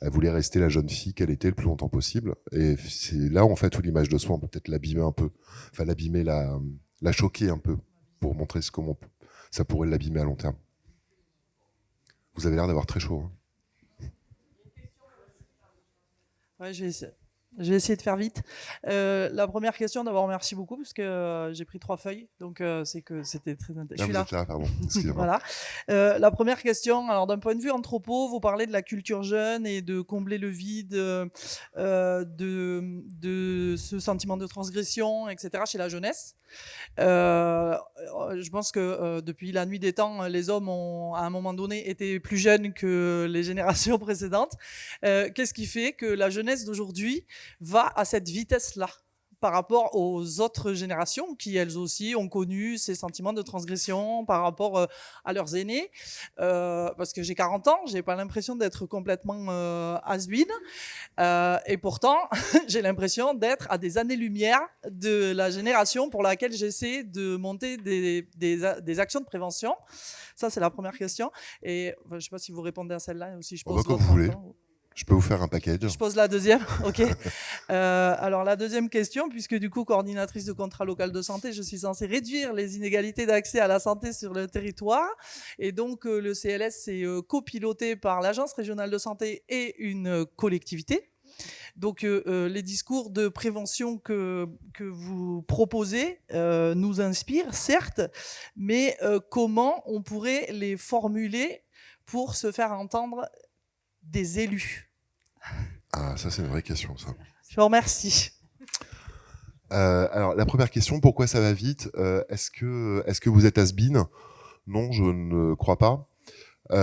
Elle voulait rester la jeune fille qu'elle était le plus longtemps possible. Et c'est là, en fait, où l'image de soi, on peut peut-être l'abîmer un peu. Enfin, l'abîmer, la choquer un peu, pour montrer comment ça pourrait l'abîmer à long terme. Vous avez l'air d'avoir très chaud. Hein. Ouais, je vais essayer de faire vite. La première question, d'abord, merci beaucoup, parce que j'ai pris 3 feuilles, donc c'est que c'était très intéressant. Vous êtes là, pardon. Excusez-moi. Voilà. La première question, alors d'un point de vue anthropo, vous parlez de la culture jeune et de combler le vide de ce sentiment de transgression, etc., chez la jeunesse. Je pense que depuis la nuit des temps, les hommes ont, à un moment donné, été plus jeunes que les générations précédentes. Qu'est-ce qui fait que la jeunesse d'aujourd'hui va à cette vitesse-là par rapport aux autres générations qui, elles aussi, ont connu ces sentiments de transgression par rapport à leurs aînés? Parce que j'ai 40 ans, j'ai pas l'impression d'être complètement has-been. Et pourtant, j'ai l'impression d'être à des années-lumière de la génération pour laquelle j'essaie de monter des actions de prévention. Ça, c'est la première question. Et je sais pas si vous répondez à celle-là aussi. Je pose comme vous voulez. Je peux vous faire un package. Je pose la deuxième, ok. Alors la deuxième question, puisque du coup coordinatrice de contrat local de santé, je suis censée réduire les inégalités d'accès à la santé sur le territoire. Et donc le CLS c'est copiloté par l'Agence régionale de santé et une collectivité. Donc les discours de prévention que vous proposez nous inspirent, certes, mais comment on pourrait les formuler pour se faire entendre des élus? Ah, ça c'est une vraie question, ça. Je vous remercie. Alors, la première question, pourquoi ça va vite? Est-ce que vous êtes has-been? Non, je ne crois pas. Vous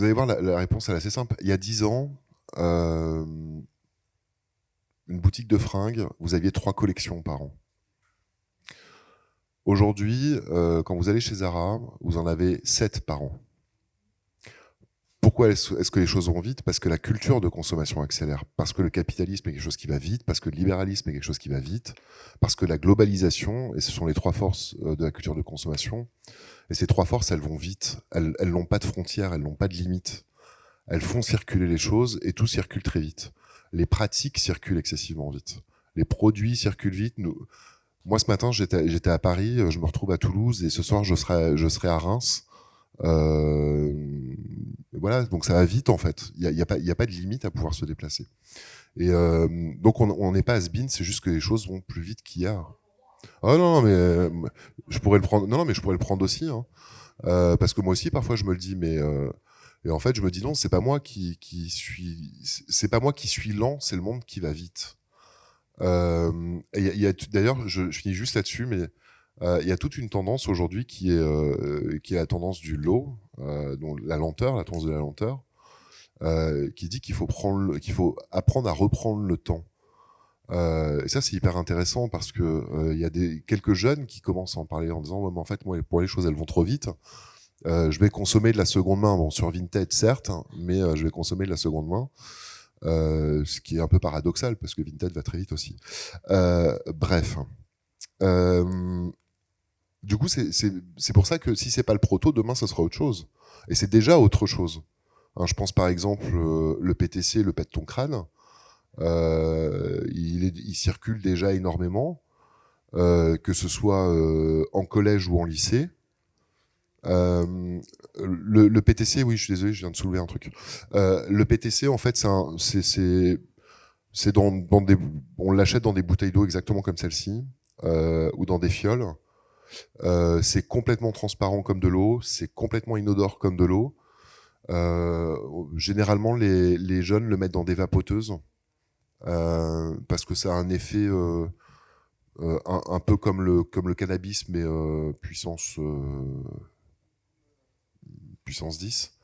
allez voir, la réponse elle est assez simple. Il y a 10 ans, une boutique de fringues, vous aviez 3 collections par an. Aujourd'hui, quand vous allez chez Zara, vous en avez 7 par an. Pourquoi est-ce que les choses vont vite? Parce que la culture de consommation accélère, parce que le capitalisme est quelque chose qui va vite, parce que le libéralisme est quelque chose qui va vite, parce que la globalisation, et ce sont les 3 forces de la culture de consommation, et ces 3 forces, elles vont vite, elles n'ont pas de frontières, elles n'ont pas de limites. Elles font circuler les choses et tout circule très vite. Les pratiques circulent excessivement vite. Les produits circulent vite. Moi, ce matin, j'étais à Paris, je me retrouve à Toulouse et ce soir, je serai à Reims. Voilà, donc ça va vite en fait. Il y a pas de limite à pouvoir se déplacer. Et donc on n'est pas has-been, c'est juste que les choses vont plus vite qu'hier. Oh non, mais je pourrais le prendre. Non, mais je pourrais le prendre aussi, hein. Parce que moi aussi, parfois, je me le dis, mais et en fait, je me dis non, c'est pas moi qui suis lent, c'est le monde qui va vite. D'ailleurs, je finis juste là-dessus, mais il y a toute une tendance aujourd'hui qui est la tendance du low, donc la lenteur, la tendance de la lenteur, qui dit qu'il faut apprendre à reprendre le temps. Et ça, c'est hyper intéressant parce que il y a quelques jeunes qui commencent à en parler en disant ouais, mais en fait, moi, pour les choses, elles vont trop vite. Je vais consommer de la seconde main, bon, sur Vinted, certes, mais je vais consommer de la seconde main. Ce qui est un peu paradoxal parce que Vinted va très vite aussi. Bref. du coup, c'est pour ça que si c'est pas le proto, demain, ça sera autre chose. Et c'est déjà autre chose. Hein, je pense par exemple le PTC, le pète ton crâne. Il circule déjà énormément, que ce soit en collège ou en lycée. Le PTC, oui, je suis désolé, je viens de soulever un truc. Le PTC, en fait, c'est dans des, on l'achète dans des bouteilles d'eau exactement comme celle-ci, ou dans des fioles. C'est complètement transparent comme de l'eau, c'est complètement inodore comme de l'eau. Généralement, les jeunes le mettent dans des vapoteuses parce que ça a un effet un peu comme le cannabis, mais puissance 10.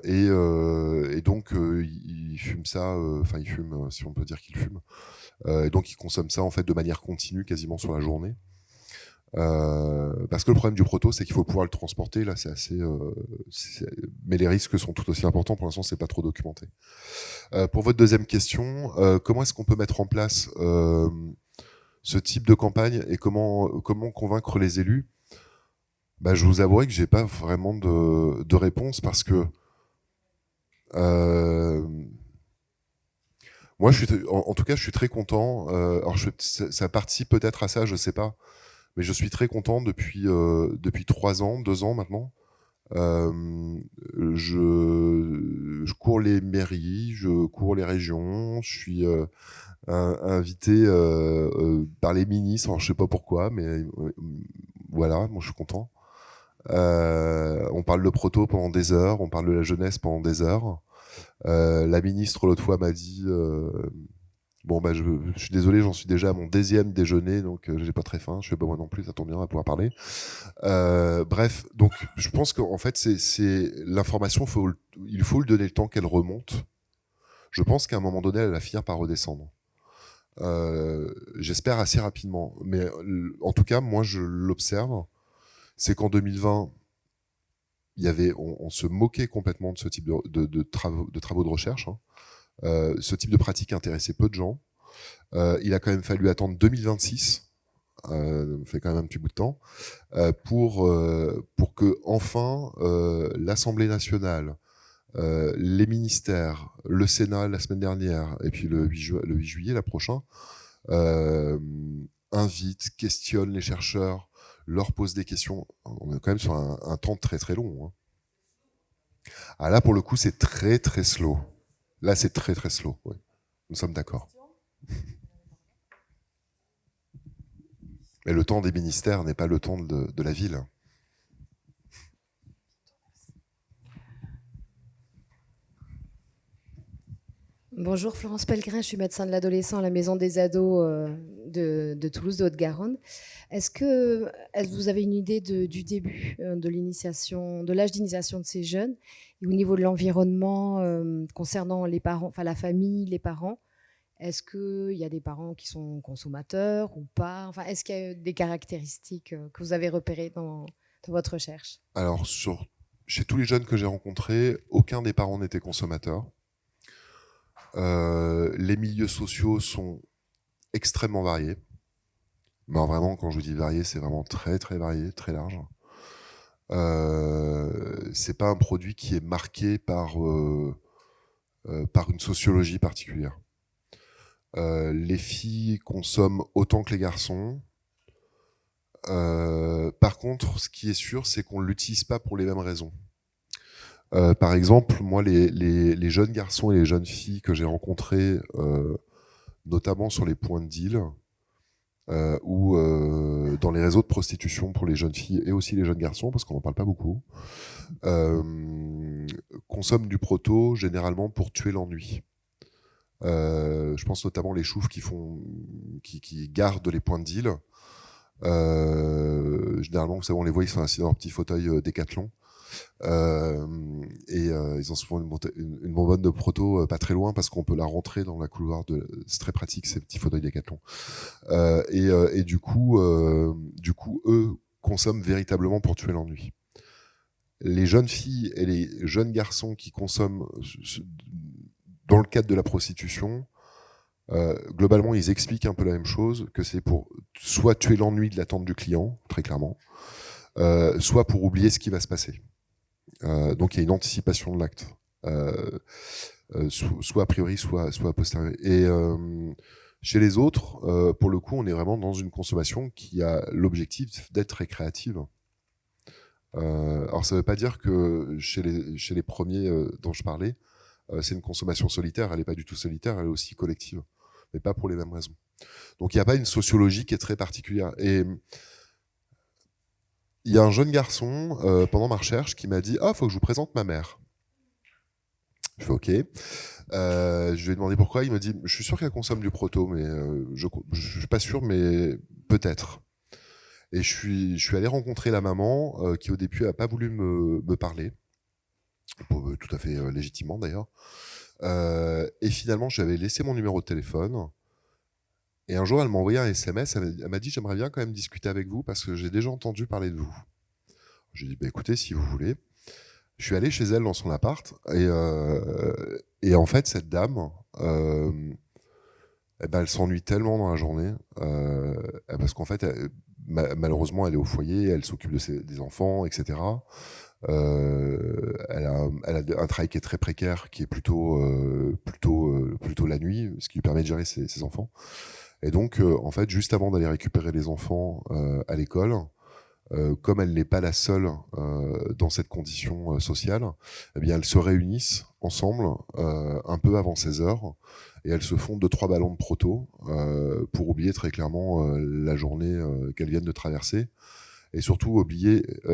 Et donc il fume ça, enfin il fume, si on peut dire qu'il fume. Et donc il consomme ça en fait de manière continue, quasiment sur la journée. Parce que le problème du proto, c'est qu'il faut pouvoir le transporter. Là, c'est assez, mais les risques sont tout aussi importants. Pour l'instant, c'est pas trop documenté. Pour votre deuxième question, comment est-ce qu'on peut mettre en place ce type de campagne et comment convaincre les élus? Bah, je vous avouerai que j'ai pas vraiment de réponse parce que moi, en tout cas, je suis très content. Alors, ça participe peut-être à ça, je sais pas. Mais je suis très content depuis 2 ans maintenant. Je cours les mairies, je cours les régions, je suis invité par les ministres. Alors, je sais pas pourquoi, mais voilà, moi je suis content. On parle de proto pendant des heures, on parle de la jeunesse pendant des heures. La ministre l'autre fois m'a dit bon, bah, je suis désolé, j'en suis déjà à mon 10e déjeuner, donc j'ai pas très faim. Je fais pas moi non plus, ça tombe bien, on va pouvoir parler. Bref, donc je pense qu'en fait, c'est l'information, il faut lui donner le temps qu'elle remonte. Je pense qu'à un moment donné, elle va finir par redescendre. J'espère assez rapidement. Mais en tout cas, moi, je l'observe. C'est qu'en 2020, on se moquait complètement de ce type de travaux de recherche. Hein. Ce type de pratique intéressait peu de gens. Il a quand même fallu attendre 2026, fait quand même un petit bout de temps, pour que enfin l'Assemblée nationale, les ministères, le Sénat la semaine dernière, et puis le 8 juillet, la prochaine, invitent, questionnent les chercheurs, leur posent des questions. On est quand même sur un temps très très long. Hein. Ah là, pour le coup, c'est très très slow. Là, c'est très très slow. Ouais. Nous sommes d'accord. Mais le temps des ministères n'est pas le temps de la ville. Bonjour, Florence Pellegrin, je suis médecin de l'adolescent à la Maison des ados de Toulouse, de Haute-Garonne. Est-ce que vous avez une idée du début de l'initiation, de l'âge d'initiation de ces jeunes et au niveau de l'environnement concernant les parents, enfin la famille, les parents? Est-ce qu'il y a des parents qui sont consommateurs ou pas? Enfin, est-ce qu'il y a des caractéristiques que vous avez repérées dans votre recherche? Alors, chez tous les jeunes que j'ai rencontrés, aucun des parents n'était consommateur. Les milieux sociaux sont extrêmement variés. Mais vraiment, quand je vous dis varié, c'est vraiment très très varié, très large. C'est pas un produit qui est marqué par une sociologie particulière. Les filles consomment autant que les garçons. Par contre, ce qui est sûr, c'est qu'on ne l'utilise pas pour les mêmes raisons. Par exemple, moi, les jeunes garçons et les jeunes filles que j'ai rencontrés, notamment sur les points de deal, ou dans les réseaux de prostitution pour les jeunes filles et aussi les jeunes garçons, parce qu'on n'en parle pas beaucoup, consomment du proto généralement pour tuer l'ennui. Je pense notamment les choufs qui gardent les points de deal. Généralement, vous savez, on les voit, ils sont assis dans leur petit fauteuil Décathlon. Ils ont souvent une bonbonne de proto pas très loin parce qu'on peut la rentrer dans la couloir c'est très pratique ces petits fauteuils Décathlon. Du coup, eux consomment véritablement pour tuer l'ennui. Les jeunes filles et les jeunes garçons qui consomment dans le cadre de la prostitution, globalement, ils expliquent un peu la même chose, que c'est pour soit tuer l'ennui de l'attente du client, très clairement, soit pour oublier ce qui va se passer. Donc il y a une anticipation de l'acte, soit a priori, soit a posteriori. Et chez les autres, pour le coup, on est vraiment dans une consommation qui a l'objectif d'être récréative. Alors ça ne veut pas dire que chez les premiers dont je parlais, c'est une consommation solitaire. Elle n'est pas du tout solitaire, elle est aussi collective, mais pas pour les mêmes raisons. Donc il n'y a pas une sociologie qui est très particulière. Et il y a un jeune garçon, pendant ma recherche, qui m'a dit « Ah, il faut que je vous présente ma mère ». Je fais « Ok ». Je lui ai demandé pourquoi. Il me dit « Je suis sûr qu'elle consomme du proto, mais je ne suis pas sûr, mais peut-être ». Et je suis allé rencontrer la maman, qui au début n'a pas voulu me parler, tout à fait légitimement d'ailleurs. Et finalement, j'avais laissé mon numéro de téléphone. Et un jour, elle m'a envoyé un SMS. Elle m'a dit « J'aimerais bien quand même discuter avec vous parce que j'ai déjà entendu parler de vous ». J'ai dit « Écoutez, si vous voulez ». Je suis allé chez elle dans son appart. Et en fait, cette dame, elle s'ennuie tellement dans la journée. Parce qu'en fait, malheureusement, elle est au foyer, elle s'occupe des enfants, etc. Elle a un travail qui est très précaire, qui est plutôt la nuit, ce qui lui permet de gérer ses enfants. Et donc, en fait, juste avant d'aller récupérer les enfants à l'école, comme elle n'est pas la seule dans cette condition sociale, eh bien, elles se réunissent ensemble un peu avant 16h et elles se font 2-3 ballons de proto pour oublier très clairement la journée qu'elles viennent de traverser et surtout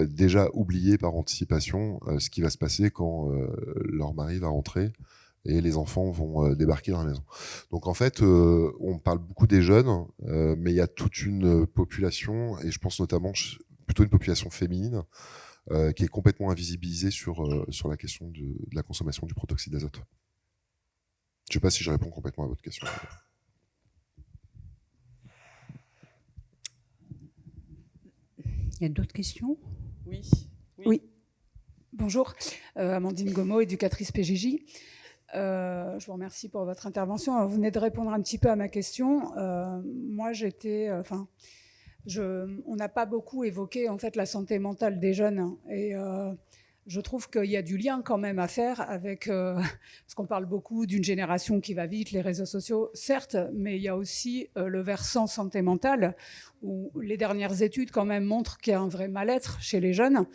déjà oublier par anticipation ce qui va se passer quand leur mari va rentrer et les enfants vont débarquer dans la maison. Donc en fait, on parle beaucoup des jeunes, mais il y a toute une population, et je pense notamment plutôt une population féminine, qui est complètement invisibilisée sur la question de la consommation du protoxyde d'azote. Je ne sais pas si je réponds complètement à votre question. Il y a d'autres questions ? Oui. Bonjour, Amandine Gomo, éducatrice PJJ. Je vous remercie pour votre intervention. Vous venez de répondre un petit peu à ma question. Moi, on n'a pas beaucoup évoqué en fait la santé mentale des jeunes et je trouve qu'il y a du lien quand même à faire avec parce qu'on parle beaucoup d'une génération qui va vite, les réseaux sociaux, certes, mais il y a aussi le versant santé mentale où les dernières études quand même montrent qu'il y a un vrai mal-être chez les jeunes,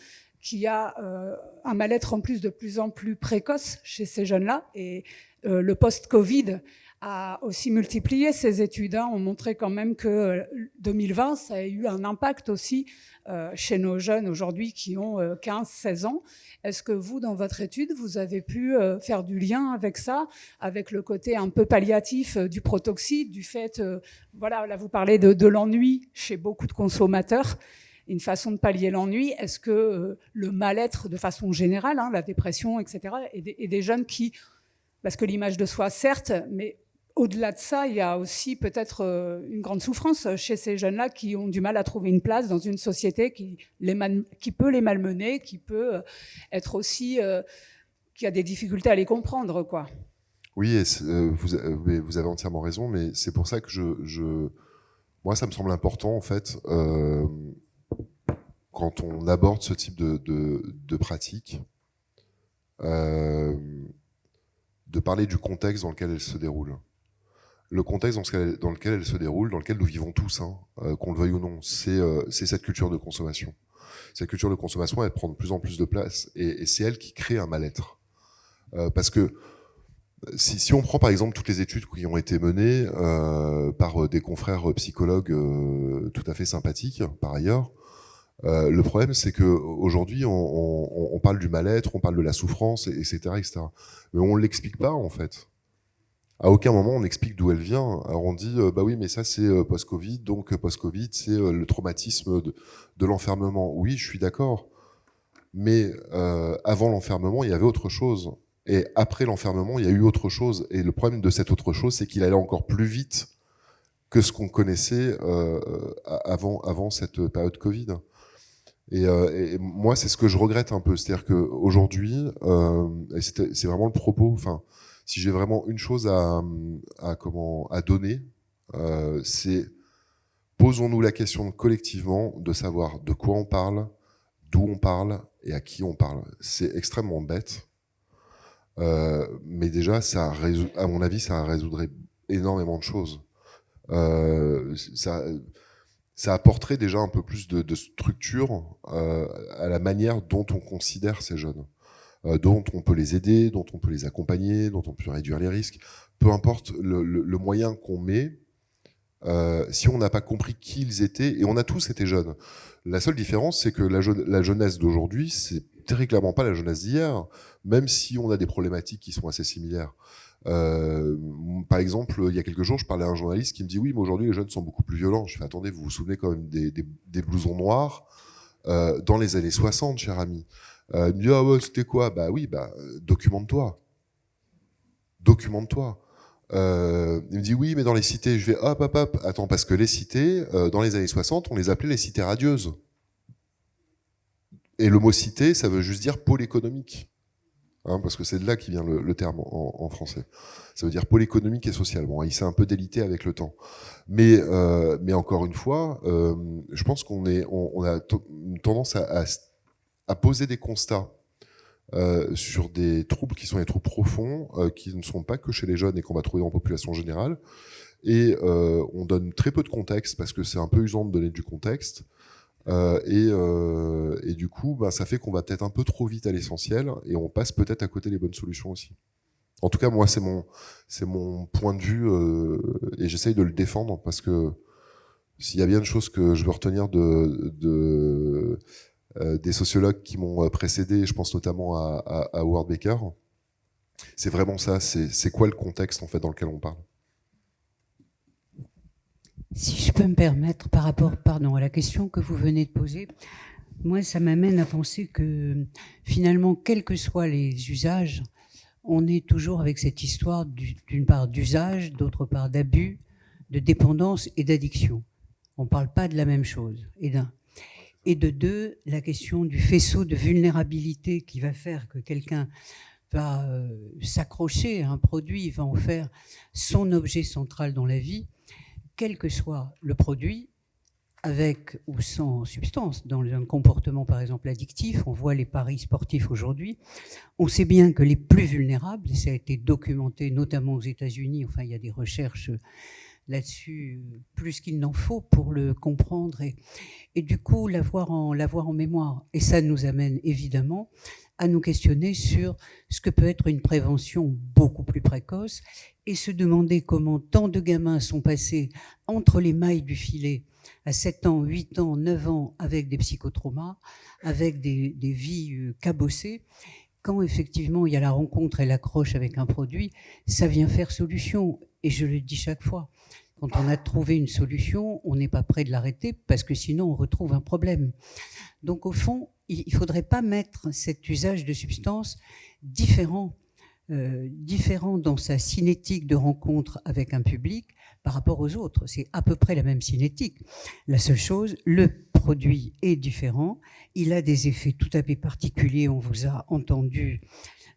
qu'il y a un mal-être en plus de plus en plus précoce chez ces jeunes-là et le post-Covid a aussi multiplié ces études, ont montré quand même que 2020, ça a eu un impact aussi chez nos jeunes aujourd'hui qui ont 15-16 ans. Est-ce que vous, dans votre étude, vous avez pu faire du lien avec ça, avec le côté un peu palliatif du protoxyde, du fait, voilà, là vous parlez de l'ennui chez beaucoup de consommateurs, une façon de pallier l'ennui. Est-ce que le mal-être de façon générale, la dépression, etc., et des jeunes qui, parce que l'image de soi, certes, mais au-delà de ça, il y a aussi peut-être une grande souffrance chez ces jeunes-là qui ont du mal à trouver une place dans une société qui peut les malmener, qui peut être aussi... qui a des difficultés à les comprendre, quoi. Oui, et vous avez entièrement raison, mais c'est pour ça que moi, ça me semble important, en fait, quand on aborde ce type de pratique, de parler du contexte dans lequel elle se déroule. Le contexte dans lequel elle se déroule, dans lequel nous vivons tous, qu'on le veuille ou non, c'est cette culture de consommation. Cette culture de consommation, elle prend de plus en plus de place, et c'est elle qui crée un mal-être. Parce que si on prend par exemple toutes les études qui ont été menées par des confrères psychologues tout à fait sympathiques, par ailleurs, le problème, c'est qu'aujourd'hui, on parle du mal-être, on parle de la souffrance, etc., etc. Mais on ne l'explique pas, en fait. À aucun moment, on explique d'où elle vient. Alors on dit, bah oui, mais ça, c'est post-Covid, donc post-Covid, c'est le traumatisme de l'enfermement. Oui, je suis d'accord. Mais avant l'enfermement, il y avait autre chose. Et après l'enfermement, il y a eu autre chose. Et le problème de cette autre chose, c'est qu'il allait encore plus vite que ce qu'on connaissait avant cette période Covid. Et moi, c'est ce que je regrette un peu. C'est-à-dire qu'aujourd'hui, et c'est vraiment le propos, enfin, si j'ai vraiment une chose à donner, c'est Posons-nous la question collectivement de savoir de quoi on parle, d'où on parle et à qui on parle. C'est extrêmement bête, mais déjà, à mon avis, ça résoudrait énormément de choses. Ça apporterait déjà un peu plus de structure à la manière dont on considère ces jeunes, dont on peut les aider, dont on peut les accompagner, dont on peut réduire les risques. Peu importe le moyen qu'on met, si on n'a pas compris qui ils étaient, et on a tous été jeunes. La seule différence, c'est que la jeunesse d'aujourd'hui, c'est très clairement pas la jeunesse d'hier, même si on a des problématiques qui sont assez similaires. Par exemple, il y a quelques jours, je parlais à un journaliste qui me dit oui, mais aujourd'hui les jeunes sont beaucoup plus violents. Je fais attendez, vous vous souvenez quand même des blousons noirs dans les années 60, cher ami. Il me dit ah ouais, c'était quoi? Bah oui, documente-toi. Documente-toi. Il me dit oui, mais dans les cités, je vais hop, attends, parce que les cités, dans les années 60, on les appelait les cités radieuses. Et le mot cité, ça veut juste dire pôle économique. Hein, parce que c'est de là qu'il vient le terme en français. Ça veut dire pôle économique et social. Bon, il s'est un peu délité avec le temps. Mais encore une fois, je pense qu'on a une tendance à poser des constats sur des troubles qui sont des troubles profonds, qui ne sont pas que chez les jeunes et qu'on va trouver en population générale. Et on donne très peu de contexte parce que c'est un peu usant de donner du contexte. Et du coup, ça fait qu'on va peut-être un peu trop vite à l'essentiel et on passe peut-être à côté des bonnes solutions aussi. En tout cas, moi, c'est mon point de vue et j'essaye de le défendre parce que s'il y a bien une chose que je veux retenir des sociologues qui m'ont précédé, je pense notamment à Howard Baker, c'est vraiment ça, c'est quoi le contexte en fait dans lequel on parle. Si je peux me permettre, par rapport à la question que vous venez de poser, moi, ça m'amène à penser que finalement, quels que soient les usages, on est toujours avec cette histoire d'une part d'usage, d'autre part d'abus, de dépendance et d'addiction. On ne parle pas de la même chose. Et de deux, la question du faisceau de vulnérabilité qui va faire que quelqu'un va s'accrocher à un produit, va en faire son objet central dans la vie, quel que soit le produit, avec ou sans substance, dans un comportement par exemple addictif, on voit les paris sportifs aujourd'hui, on sait bien que les plus vulnérables, et ça a été documenté notamment aux États-Unis, enfin il y a des recherches là-dessus, plus qu'il n'en faut pour le comprendre et du coup l'avoir en mémoire. Et ça nous amène évidemment à nous questionner sur ce que peut être une prévention beaucoup plus précoce et se demander comment tant de gamins sont passés entre les mailles du filet à 7 ans, 8 ans, 9 ans avec des psychotraumas, avec des vies cabossées. Quand effectivement il y a la rencontre et l'accroche avec un produit, ça vient faire solution. Et je le dis chaque fois, quand on a trouvé une solution, on n'est pas prêt de l'arrêter parce que sinon on retrouve un problème. Donc au fond, il ne faudrait pas mettre cet usage de substances différent dans sa cinétique de rencontre avec un public par rapport aux autres. C'est à peu près la même cinétique. La seule chose, le produit est différent. Il a des effets tout à fait particuliers. On vous a entendu.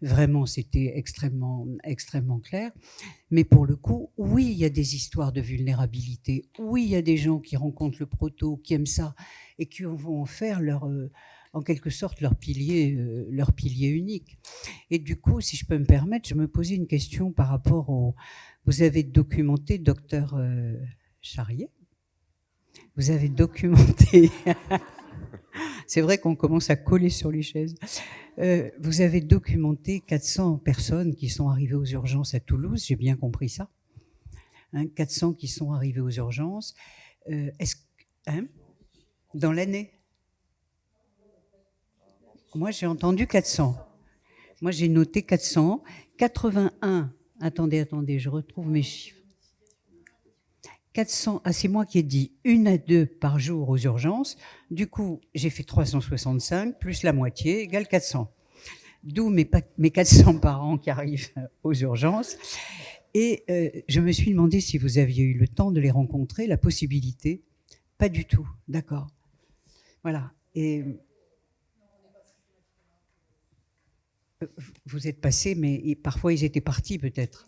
Vraiment, c'était extrêmement, extrêmement clair. Mais pour le coup, oui, il y a des histoires de vulnérabilité. Oui, il y a des gens qui rencontrent le proto, qui aiment ça et qui vont en faire en quelque sorte leur pilier unique. Et du coup, si je peux me permettre, je me posais une question par rapport vous avez documenté, docteur Charrier, vous avez documenté... C'est vrai qu'on commence à coller sur les chaises. Vous avez documenté 400 personnes qui sont arrivées aux urgences à Toulouse, j'ai bien compris ça. 400 qui sont arrivées aux urgences. Dans l'année? Moi, j'ai entendu 400. Moi, j'ai noté 400. 81. Attendez, je retrouve mes chiffres. 400, c'est moi qui ai dit 1 à 2 par jour aux urgences. Du coup, j'ai fait 365 plus la moitié égale 400. D'où mes 400 par an qui arrivent aux urgences. Et je me suis demandé si vous aviez eu le temps de les rencontrer, la possibilité. Pas du tout, d'accord. Voilà. Et vous êtes passé, mais parfois ils étaient partis peut-être.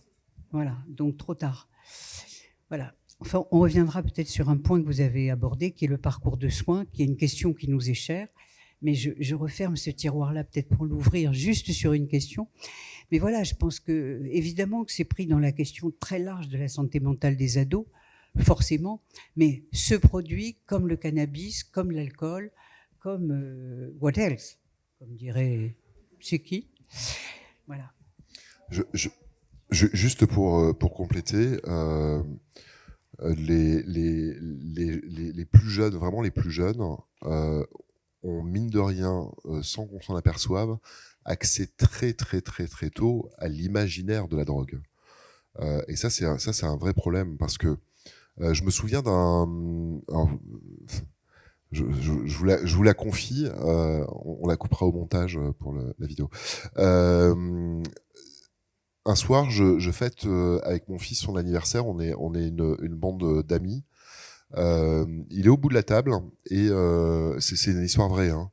Voilà, donc trop tard. Voilà. Enfin, on reviendra peut-être sur un point que vous avez abordé, qui est le parcours de soins, qui est une question qui nous est chère. Mais je referme ce tiroir-là peut-être pour l'ouvrir juste sur une question. Mais voilà, je pense que évidemment que c'est pris dans la question très large de la santé mentale des ados, forcément. Mais ce produit, comme le cannabis, comme l'alcool, comme what else, comme dirait c'est qui. Voilà. Juste pour compléter, les plus jeunes, vraiment les plus jeunes, ont mine de rien, sans qu'on s'en aperçoive, accès très très très très tôt à l'imaginaire de la drogue. Et ça c'est un vrai problème parce que je me souviens je vous la confie, on la coupera au montage pour la vidéo. Un soir, je fête avec mon fils son anniversaire. On est une bande d'amis. Il est au bout de la table et c'est une histoire vraie. Hein.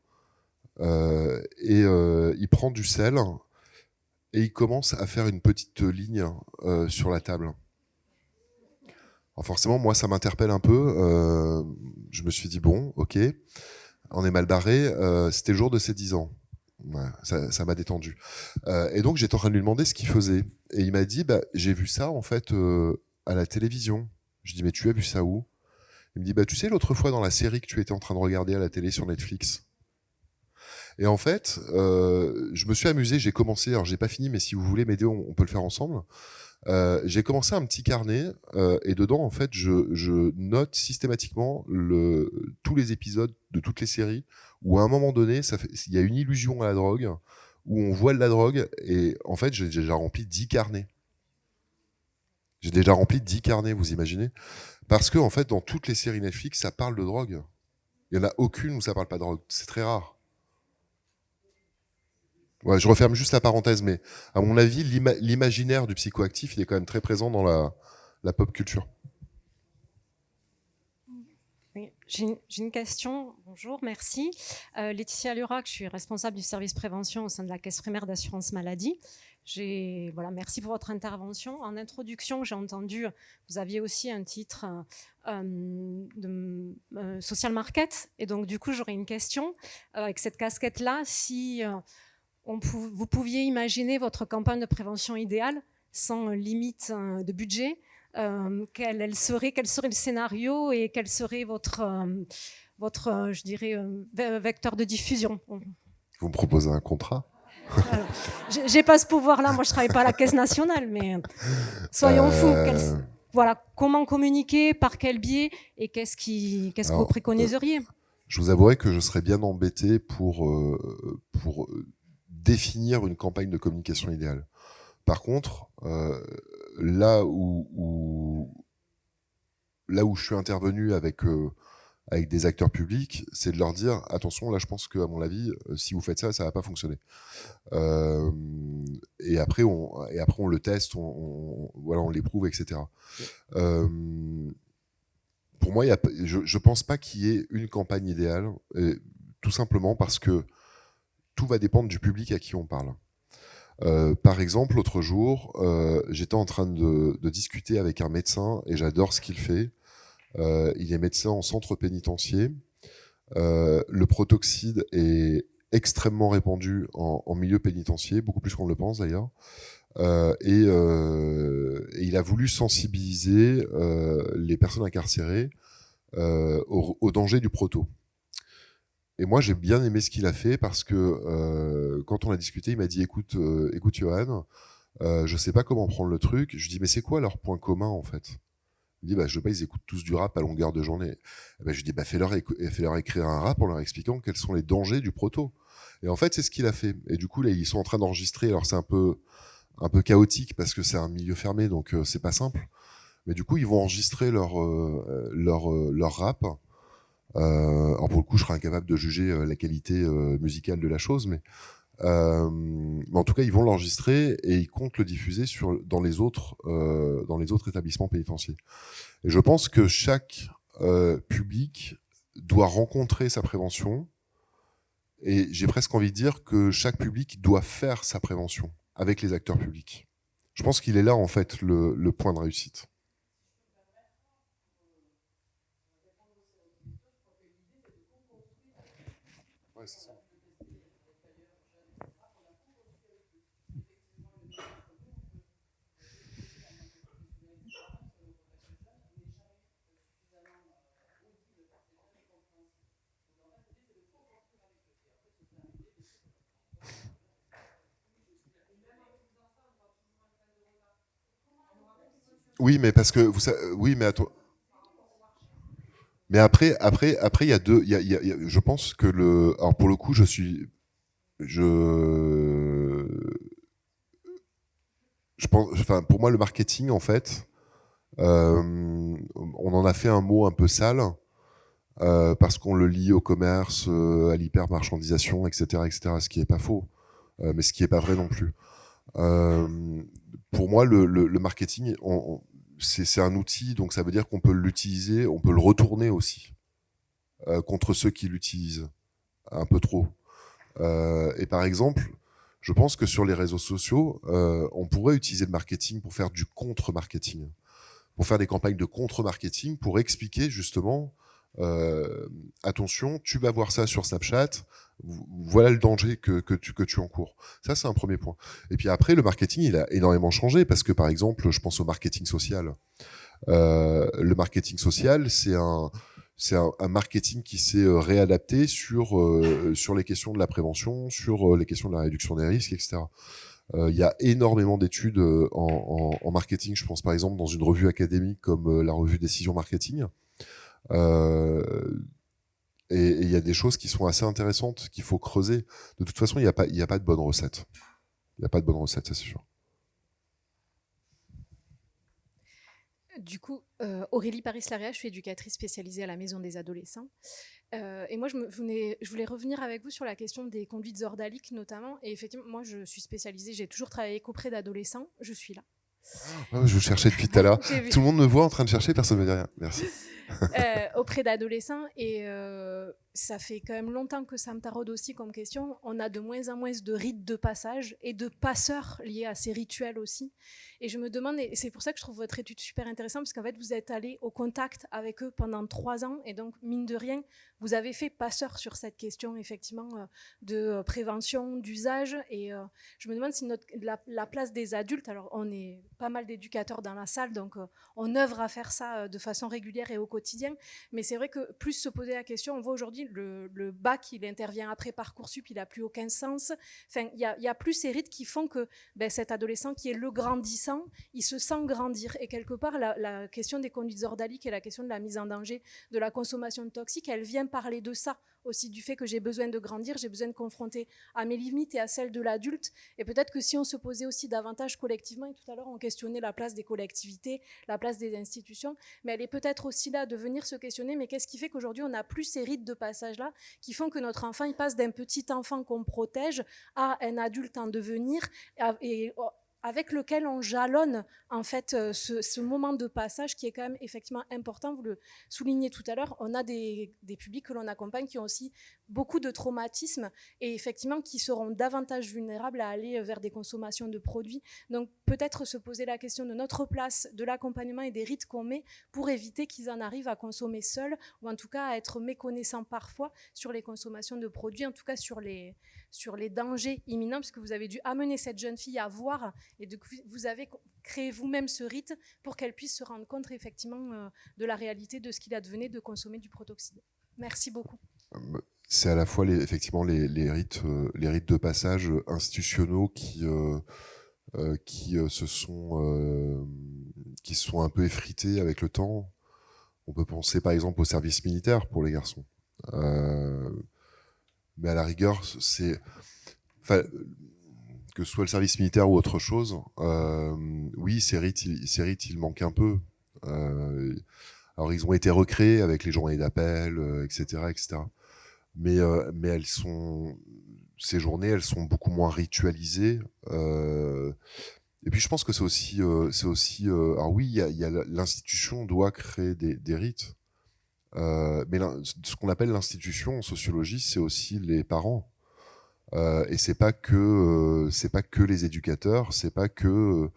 Il prend du sel et il commence à faire une petite ligne sur la table. Alors forcément, moi, ça m'interpelle un peu. Je me suis dit, bon, ok, on est mal barré. C'était le jour de ses 10 ans. Ouais, ça m'a détendu. Et donc, j'étais en train de lui demander ce qu'il faisait. Et il m'a dit, j'ai vu ça, en fait, à la télévision. Je dis, mais tu as vu ça où? Il me dit, tu sais, l'autre fois dans la série que tu étais en train de regarder à la télé sur Netflix. Et en fait, je me suis amusé, j'ai commencé, alors j'ai pas fini, mais si vous voulez m'aider, on peut le faire ensemble. J'ai commencé un petit carnet et dedans, en fait, je note systématiquement tous les épisodes de toutes les séries où à un moment donné, il y a une illusion à la drogue, où on voit de la drogue, et en fait, j'ai déjà rempli 10 carnets. J'ai déjà rempli 10 carnets, vous imaginez? Parce que, en fait, dans toutes les séries Netflix, ça parle de drogue. Il n'y en a aucune où ça parle pas de drogue. C'est très rare. Ouais, je referme juste la parenthèse, mais à mon avis, l'imaginaire du psychoactif, il est quand même très présent dans la pop culture. Oui, j'ai une question. Bonjour, merci. Laetitia Lurac, je suis responsable du service prévention au sein de la Caisse primaire d'assurance maladie. Merci pour votre intervention. En introduction, j'ai entendu, vous aviez aussi un titre de social market. Et donc, du coup, j'aurais une question. Avec cette casquette-là, si vous pouviez imaginer votre campagne de prévention idéale sans limite de budget, quel serait le scénario et quel serait votre je dirais, vecteur de diffusion? Vous me proposez un contrat? J'ai pas ce pouvoir-là, moi je travaille pas à la Caisse nationale, mais soyons fous. Voilà, comment communiquer, par quel biais, et qu'est-ce que vous préconiseriez? Je vous avouerai que je serais bien embêté pour définir une campagne de communication idéale. Par contre, là où je suis intervenu avec des acteurs publics, c'est de leur dire attention, là je pense qu'à mon avis, si vous faites ça, ça va pas fonctionner. Et après on le teste, on l'éprouve, etc. Pour moi, je pense pas qu'il y ait une campagne idéale, tout simplement parce que tout va dépendre du public à qui on parle. Par exemple, l'autre jour, j'étais en train de discuter avec un médecin et j'adore ce qu'il fait. Il est médecin en centre pénitentiaire. Le protoxyde est extrêmement répandu en milieu pénitentiaire, beaucoup plus qu'on ne le pense d'ailleurs. Et il a voulu sensibiliser les personnes incarcérées au danger du proto. Et moi, j'ai bien aimé ce qu'il a fait parce que quand on a discuté, il m'a dit écoute Johan, je sais pas comment prendre le truc. Je lui dis mais c'est quoi leur point commun en fait? Il me dit je sais pas, ils écoutent tous du rap à longueur de journée. Et je lui dis fais-leur écrire un rap en leur expliquant quels sont les dangers du proto. Et en fait, c'est ce qu'il a fait. Et du coup, là, ils sont en train d'enregistrer. Alors c'est un peu chaotique parce que c'est un milieu fermé, donc c'est pas simple. Mais du coup, ils vont enregistrer leur rap. Alors pour le coup, je serais incapable de juger la qualité musicale de la chose, mais en tout cas, ils vont l'enregistrer et ils comptent le diffuser dans les autres établissements pénitentiaires. Et je pense que chaque public doit rencontrer sa prévention, et j'ai presque envie de dire que chaque public doit faire sa prévention avec les acteurs publics. Je pense qu'il est là en fait le point de réussite. Oui, mais parce que oui, mais attends. Mais après, il y a deux. Je pense que alors pour le coup, je pense. Enfin, pour moi, le marketing, en fait, on en a fait un mot un peu sale parce qu'on le lie au commerce, à l'hypermarchandisation, etc., ce qui est pas faux, mais ce qui est pas vrai non plus. Pour moi, le marketing, c'est un outil, donc ça veut dire qu'on peut l'utiliser, on peut le retourner aussi contre ceux qui l'utilisent un peu trop. Et par exemple, je pense que sur les réseaux sociaux, on pourrait utiliser le marketing pour faire du contre-marketing, pour faire des campagnes de contre-marketing, pour expliquer justement, attention, tu vas voir ça sur Snapchat, voilà le danger que tu encours. Ça, c'est un premier point. Et puis après, le marketing, il a énormément changé, parce que par exemple, je pense au marketing social. Le marketing social, c'est un marketing qui s'est réadapté sur les questions de la prévention, sur les questions de la réduction des risques, etc. Il y a énormément d'études en marketing. Je pense par exemple dans une revue académique comme la revue Décision Marketing. Et il y a des choses qui sont assez intéressantes qu'il faut creuser. De toute façon, il n'y a pas de bonne recette. Il n'y a pas de bonne recette, ça c'est sûr. Du coup, Aurélie Paris-Laria, je suis éducatrice spécialisée à la Maison des Adolescents. Et moi, je voulais revenir avec vous sur la question des conduites ordaliques notamment. Et effectivement, moi, je suis spécialisée, j'ai toujours travaillé qu'auprès d'adolescents. Je suis là. Oh, je vous cherchais depuis tout à l'heure. Tout le monde me voit en train de chercher, personne ne me dit rien. Merci. Auprès d'adolescents, et ça fait quand même longtemps que ça me taraude aussi comme question. On a de moins en moins de rites de passage et de passeurs liés à ces rituels aussi. Et je me demande, et c'est pour ça que je trouve votre étude super intéressante, parce qu'en fait, vous êtes allé au contact avec eux pendant 3 ans, et donc, mine de rien, vous avez fait passeur sur cette question, effectivement, de prévention, d'usage. Et je me demande si la place des adultes, alors on est pas mal d'éducateurs dans la salle, donc on œuvre à faire ça de façon régulière et au quotidien, mais c'est vrai que plus se poser la question, on voit aujourd'hui le bac, il intervient après Parcoursup, il n'a plus aucun sens. Enfin, il y a plus ces rites qui font que cet adolescent qui est le grandissant, il se sent grandir. Et quelque part, la question des conduites ordaliques et la question de la mise en danger de la consommation toxique, elle vient parler de ça aussi, du fait que j'ai besoin de grandir, j'ai besoin de confronter à mes limites et à celles de l'adulte. Et peut-être que si on se posait aussi davantage collectivement, et tout à l'heure on questionnait la place des collectivités, la place des institutions, mais elle est peut-être aussi là de venir se questionner, mais qu'est-ce qui fait qu'aujourd'hui on n'a plus ces rites de passage-là qui font que notre enfant il passe d'un petit enfant qu'on protège à un adulte en devenir, et avec lequel on jalonne en fait ce moment de passage qui est quand même effectivement important. Vous le soulignez tout à l'heure, on a des publics que l'on accompagne qui ont aussi beaucoup de traumatismes et effectivement qui seront davantage vulnérables à aller vers des consommations de produits. Donc peut-être se poser la question de notre place, de l'accompagnement et des rites qu'on met pour éviter qu'ils en arrivent à consommer seuls, ou en tout cas à être méconnaissants parfois sur les consommations de produits, en tout cas sur les dangers imminents, puisque vous avez dû amener cette jeune fille à voir, et vous avez créé vous-même ce rite pour qu'elle puisse se rendre compte effectivement de la réalité de ce qu'il advenait de consommer du protoxyde. Merci beaucoup. C'est à la fois effectivement les rites de passage institutionnels qui se sont un peu effrités avec le temps. On peut penser par exemple au service militaire pour les garçons. Mais à la rigueur, que ce soit le service militaire ou autre chose, oui, ces rites, ils manquent un peu. Alors, ils ont été recréés avec les journées d'appel, etc., etc. Mais ces journées, elles sont beaucoup moins ritualisées. Et puis, je pense que c'est aussi. Alors oui, l'institution doit créer des rites. Mais ce qu'on appelle l'institution en sociologie, c'est aussi les parents. Et c'est pas que les éducateurs, c'est pas que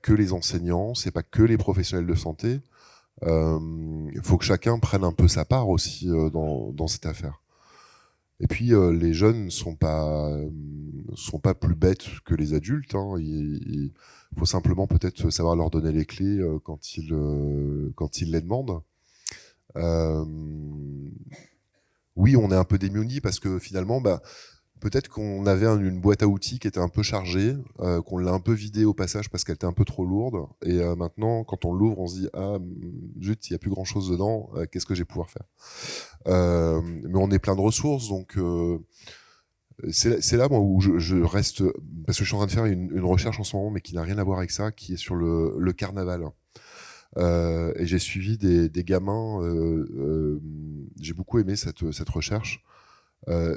les enseignants, c'est pas que les professionnels de santé. Il faut que chacun prenne un peu sa part aussi dans cette affaire. Et puis les jeunes sont pas plus bêtes que les adultes. Hein. Il faut simplement peut-être savoir leur donner les clés quand ils les demandent. Oui, on est un peu démunis parce que finalement, peut-être qu'on avait une boîte à outils qui était un peu chargée, qu'on l'a un peu vidée au passage parce qu'elle était un peu trop lourde. Et maintenant, quand on l'ouvre, on se dit « Ah, zut, il n'y a plus grand-chose dedans, qu'est-ce que je vais pouvoir faire ?» Mais on est plein de ressources, donc c'est là moi, où je reste... Parce que je suis en train de faire une recherche en ce moment, mais qui n'a rien à voir avec ça, qui est sur le carnaval. Et j'ai suivi des gamins. J'ai beaucoup aimé cette recherche.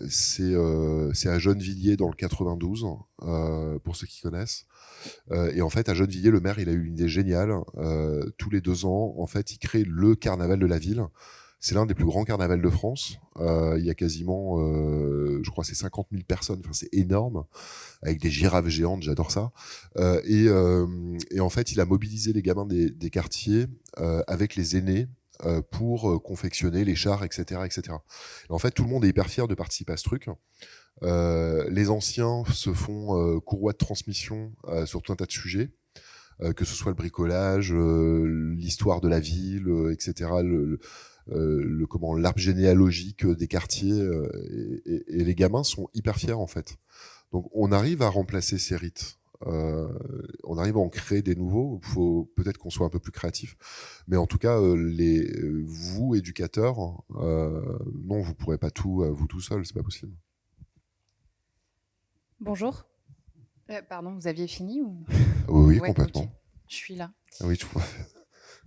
C'est à Gennevilliers dans le 92, pour ceux qui connaissent. Et en fait, à Gennevilliers, le maire, il a eu une idée géniale. Tous les 2 ans, en fait, il crée le carnaval de la ville. C'est l'un des plus grands carnavals de France. Il y a quasiment, je crois, c'est 50 000 personnes. Enfin, c'est énorme, avec des girafes géantes. J'adore ça. Et en fait, il a mobilisé les gamins des quartiers avec les aînés pour confectionner les chars, etc., etc. Et en fait, tout le monde est hyper fier de participer à ce truc. Les anciens se font courroie de transmission sur tout un tas de sujets, que ce soit le bricolage, l'histoire de la ville, etc., l'arbre généalogique des quartiers, et les gamins sont hyper fiers en fait. Donc on arrive à remplacer ces rites. On arrive à en créer des nouveaux. Il faut peut-être qu'on soit un peu plus créatif, mais en tout cas, vous éducateurs, non, vous pourrez pas tout vous tout seul, c'est pas possible. Bonjour. Pardon, vous aviez fini ou... Oui, ouais, complètement. okay. Je suis là. Oui, tout.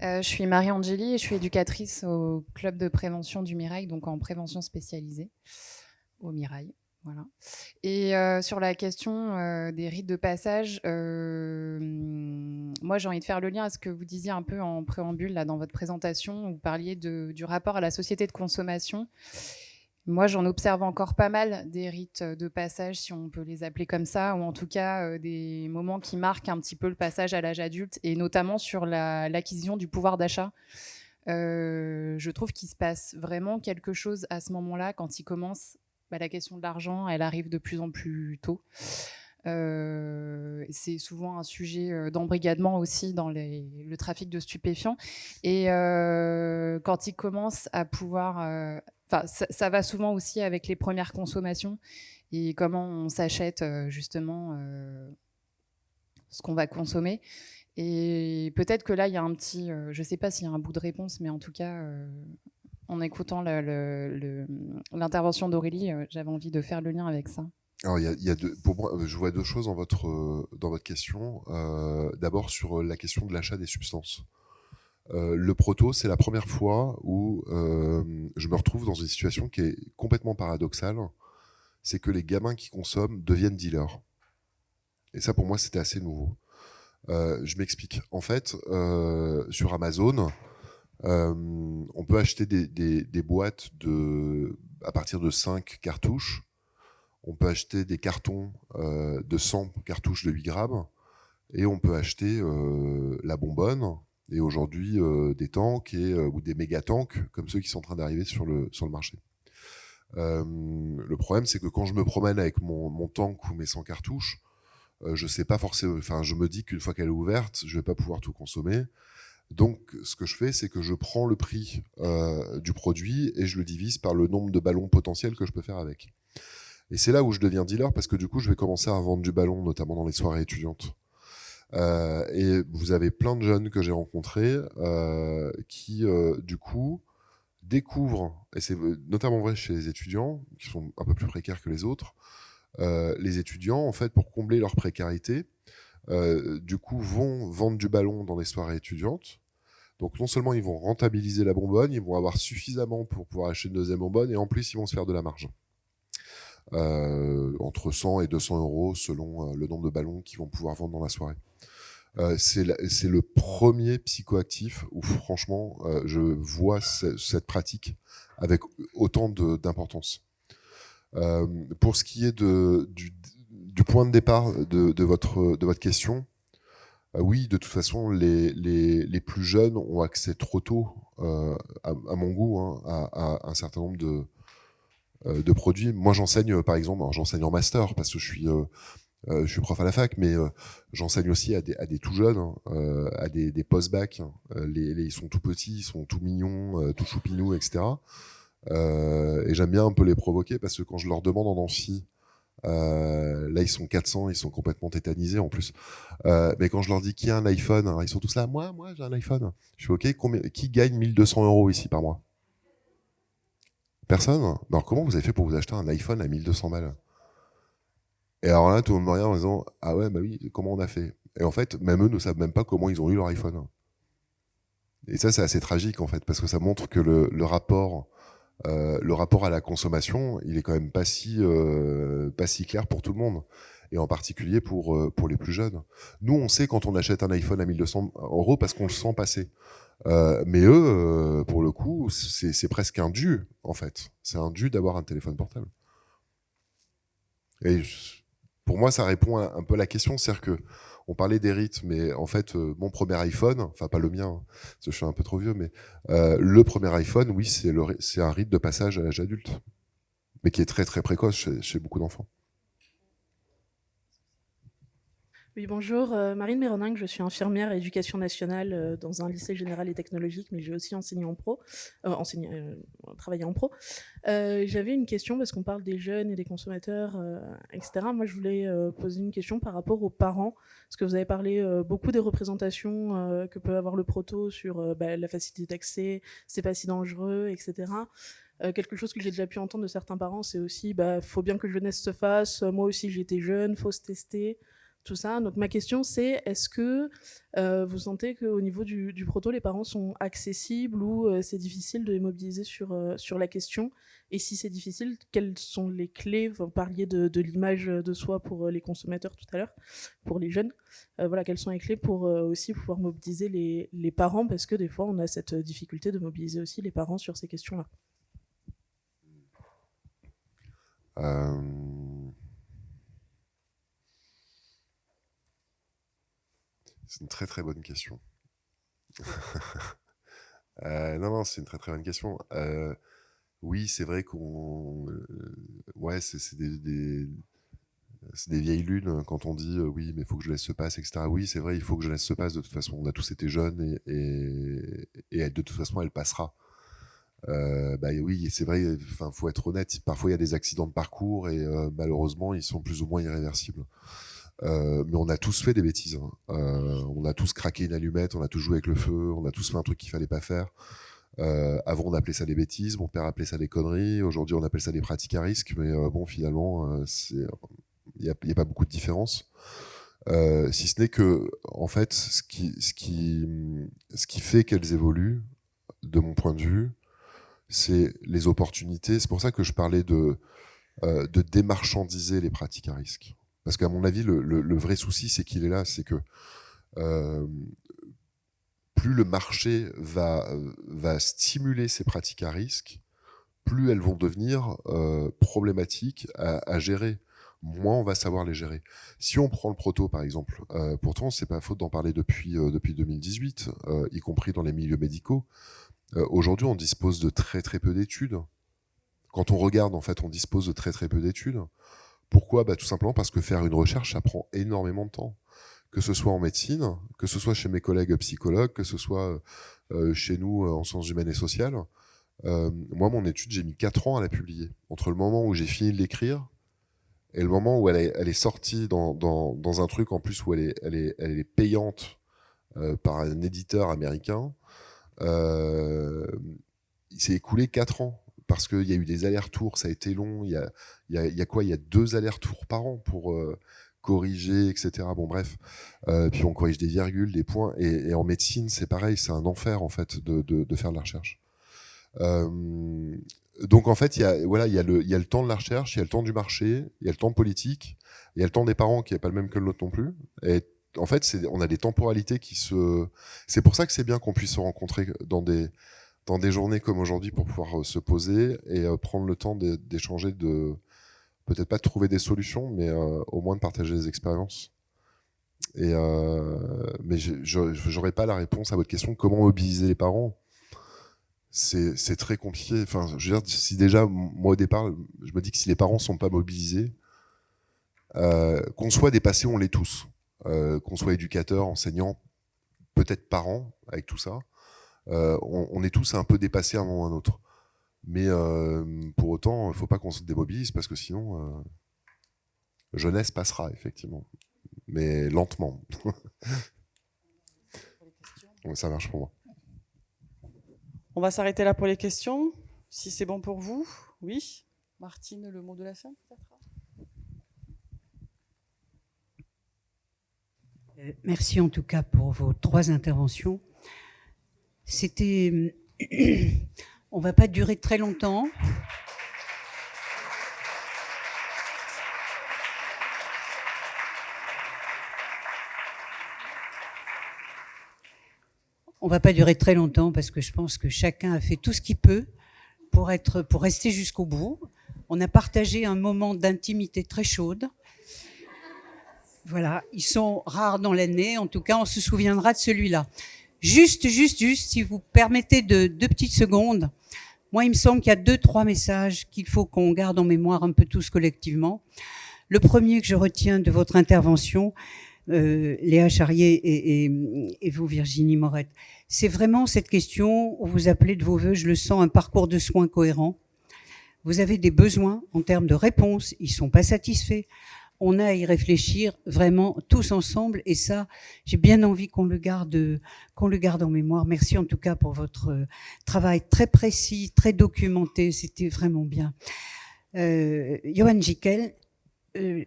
Je suis Marie-Angélie et je suis éducatrice au club de prévention du Mirail, donc en prévention spécialisée au Mirail. Voilà. Et sur la question des rites de passage, moi j'ai envie de faire le lien à ce que vous disiez un peu en préambule là, dans votre présentation. Vous parliez du rapport à la société de consommation. Moi j'en observe encore pas mal des rites de passage, si on peut les appeler comme ça, ou en tout cas des moments qui marquent un petit peu le passage à l'âge adulte, et notamment sur l'acquisition du pouvoir d'achat. Je trouve qu'il se passe vraiment quelque chose à ce moment-là, quand il commence... la question de l'argent, elle arrive de plus en plus tôt. C'est souvent un sujet d'embrigadement aussi dans le trafic de stupéfiants. Et quand il commence à pouvoir... ça va souvent aussi avec les premières consommations et comment on s'achète justement ce qu'on va consommer. Et peut-être que là, il y a un petit... je ne sais pas s'il y a un bout de réponse, mais en tout cas... en écoutant l'intervention d'Aurélie, j'avais envie de faire le lien avec ça. Alors, pour moi, je vois 2 choses dans votre question. D'abord, sur la question de l'achat des substances. Le proto, c'est la première fois où je me retrouve dans une situation qui est complètement paradoxale. C'est que les gamins qui consomment deviennent dealers. Et ça, pour moi, c'était assez nouveau. Je m'explique. En fait, sur Amazon... on peut acheter des boîtes à partir de 5 cartouches. On peut acheter des cartons de 100 cartouches de 8 grammes. Et on peut acheter la bonbonne. Et aujourd'hui, des tanks ou des méga tanks, comme ceux qui sont en train d'arriver sur le marché. Le problème, c'est que quand je me promène avec mon tank ou mes 100 cartouches, je sais pas forcément. Enfin, je me dis qu'une fois qu'elle est ouverte, je vais pas pouvoir tout consommer. Donc, ce que je fais, c'est que je prends le prix du produit et je le divise par le nombre de ballons potentiels que je peux faire avec. Et c'est là où je deviens dealer, parce que du coup, je vais commencer à vendre du ballon, notamment dans les soirées étudiantes. Et vous avez plein de jeunes que j'ai rencontrés qui, du coup, découvrent, et c'est notamment vrai chez les étudiants, qui sont un peu plus précaires que les autres, les étudiants, en fait, pour combler leur précarité, du coup, vont vendre du ballon dans les soirées étudiantes. Donc, non seulement ils vont rentabiliser la bonbonne, ils vont avoir suffisamment pour pouvoir acheter une deuxième bonbonne, et en plus, ils vont se faire de la marge. Entre 100 et 200 euros selon le nombre de ballons qu'ils vont pouvoir vendre dans la soirée. C'est le premier psychoactif où, franchement, je vois cette pratique avec autant d'importance. Pour ce qui est du point de départ de votre question, oui, de toute façon, les plus jeunes ont accès trop tôt, à mon goût, hein, à un certain nombre de produits. Moi, j'enseigne, par exemple, j'enseigne en master parce que je suis prof à la fac, mais j'enseigne aussi à des tout jeunes, à des post-bac. Ils sont tout petits, ils sont tout mignons, tout choupinous, etc. Et j'aime bien un peu les provoquer parce que quand je leur demande en amphi, là ils sont 400, ils sont complètement tétanisés en plus. Mais quand je leur dis qui a un iPhone, ils sont tous là, moi j'ai un iPhone. Je fais ok, qui gagne 1200 € ici par mois? Personne. Alors comment vous avez fait pour vous acheter un iPhone à 1200 balles? Et alors là, tout le monde me regarde en disant ah ouais, bah oui, comment on a fait? Et en fait, même eux ne savent même pas comment ils ont eu leur iPhone. Et ça, c'est assez tragique en fait, parce que ça montre que le rapport à la consommation, il est quand même pas si clair pour tout le monde, et en particulier pour les plus jeunes. Nous, on sait quand on achète un iPhone à 1200 € parce qu'on le sent passer. Mais eux, pour le coup, c'est presque un dû en fait. C'est un dû d'avoir un téléphone portable. Et pour moi, ça répond un peu à la question, c'est-à-dire que on parlait des rites, mais en fait, mon premier iPhone, enfin pas le mien, hein, parce que je suis un peu trop vieux, mais le premier iPhone, oui, c'est un rite de passage à l'âge adulte, mais qui est très très précoce chez beaucoup d'enfants. Oui, bonjour, Marine Méroningue, je suis infirmière à Éducation nationale dans un lycée général et technologique, mais j'ai aussi enseigné en pro, travaillé en pro. J'avais une question parce qu'on parle des jeunes et des consommateurs, etc. Moi, je voulais poser une question par rapport aux parents, parce que vous avez parlé beaucoup des représentations que peut avoir le proto sur la facilité d'accès, c'est pas si dangereux, etc. Quelque chose que j'ai déjà pu entendre de certains parents, c'est aussi faut bien que jeunesse se fasse, moi aussi j'étais jeune, faut se tester. Tout ça. Donc ma question c'est, est-ce que vous sentez qu'au niveau du proto, les parents sont accessibles ou c'est difficile de les mobiliser sur la question? Et si c'est difficile, quelles sont les clés? Vous parliez de l'image de soi pour les consommateurs tout à l'heure, pour les jeunes. Voilà, quelles sont les clés pour aussi pouvoir mobiliser les parents? Parce que des fois, on a cette difficulté de mobiliser aussi les parents sur ces questions-là. C'est une très très bonne question. Non, c'est une très très bonne question. Oui, c'est vrai ouais, c'est des vieilles lunes quand on dit oui, mais il faut que jeunesse se passe, etc. Oui, c'est vrai, il faut que jeunesse se passe. De toute façon, on a tous été jeunes et de toute façon, elle passera. Oui, c'est vrai. Enfin, faut être honnête. Parfois, il y a des accidents de parcours et malheureusement, ils sont plus ou moins irréversibles. Mais on a tous fait des bêtises. Hein. On a tous craqué une allumette, on a tous joué avec le feu, on a tous fait un truc qu'il fallait pas faire. Avant, on appelait ça des bêtises, mon père appelait ça des conneries. Aujourd'hui, on appelle ça des pratiques à risque. Mais bon, finalement, il n'y a pas beaucoup de différence. Si ce n'est que, en fait, ce qui fait qu'elles évoluent, de mon point de vue, c'est les opportunités. C'est pour ça que je parlais de démarchandiser les pratiques à risque. Parce qu'à mon avis, le vrai souci, c'est qu'il est là, c'est que plus le marché va stimuler ces pratiques à risque, plus elles vont devenir problématiques à gérer. Moins on va savoir les gérer. Si on prend le proto, par exemple, pourtant, c'est pas faute d'en parler depuis 2018, y compris dans les milieux médicaux. Aujourd'hui, on dispose de très très peu d'études. Quand on regarde, en fait, on dispose de très très peu d'études. Pourquoi ? Tout simplement parce que faire une recherche, ça prend énormément de temps. Que ce soit en médecine, que ce soit chez mes collègues psychologues, que ce soit chez nous en sciences humaines et sociales. Moi, mon étude, j'ai mis 4 ans à la publier. Entre le moment où j'ai fini de l'écrire et le moment où elle est sortie dans un truc en plus où elle est payante par un éditeur américain, il s'est écoulé 4 ans. Parce qu'il y a eu des allers-retours, ça a été long. Il y a 2 allers-retours par an pour corriger, etc. Bon, bref. Puis on corrige des virgules, des points. Et en médecine, c'est pareil, c'est un enfer, en fait, de faire de la recherche. Donc, en fait, il y a le temps de la recherche, il y a le temps du marché, il y a le temps politique, il y a le temps des parents qui n'est pas le même que le nôtre non plus. Et en fait, on a des temporalités qui se... C'est pour ça que c'est bien qu'on puisse se rencontrer dans des journées comme aujourd'hui pour pouvoir se poser et prendre le temps d'échanger, peut-être pas de trouver des solutions, mais au moins de partager des expériences. Mais j'aurais pas la réponse à votre question, comment mobiliser les parents. c'est très compliqué. Enfin, je veux dire, si déjà, moi au départ, je me dis que si les parents sont pas mobilisés, qu'on soit dépassés, on l'est tous. Qu'on soit éducateur, enseignant, peut-être parents, avec tout ça, on est tous un peu dépassés à un moment ou à un autre. Mais pour autant, il ne faut pas qu'on se démobilise, parce que sinon, jeunesse passera, effectivement. Mais lentement. Ça marche pour moi. On va s'arrêter là pour les questions, si c'est bon pour vous. Oui. Martine, le mot de la fin, peut-être ? Merci en tout cas pour vos 3 interventions. C'était... On ne va pas durer très longtemps. On ne va pas durer très longtemps parce que je pense que chacun a fait tout ce qu'il peut pour rester jusqu'au bout. On a partagé un moment d'intimité très chaude. Voilà, ils sont rares dans l'année. En tout cas, on se souviendra de celui-là. Juste, si vous permettez 2 petites secondes. Moi, il me semble qu'il y a 2-3 messages qu'il faut qu'on garde en mémoire un peu tous collectivement. Le premier que je retiens de votre intervention, Léa Charrier et vous, Virginie Morette, c'est vraiment cette question où vous appelez de vos voeux, je le sens, un parcours de soins cohérent. Vous avez des besoins en termes de réponse, ils ne sont pas satisfaits. On a à y réfléchir vraiment tous ensemble, et ça, j'ai bien envie qu'on le garde en mémoire. Merci en tout cas pour votre travail très précis, très documenté, c'était vraiment bien. Johan Gickel,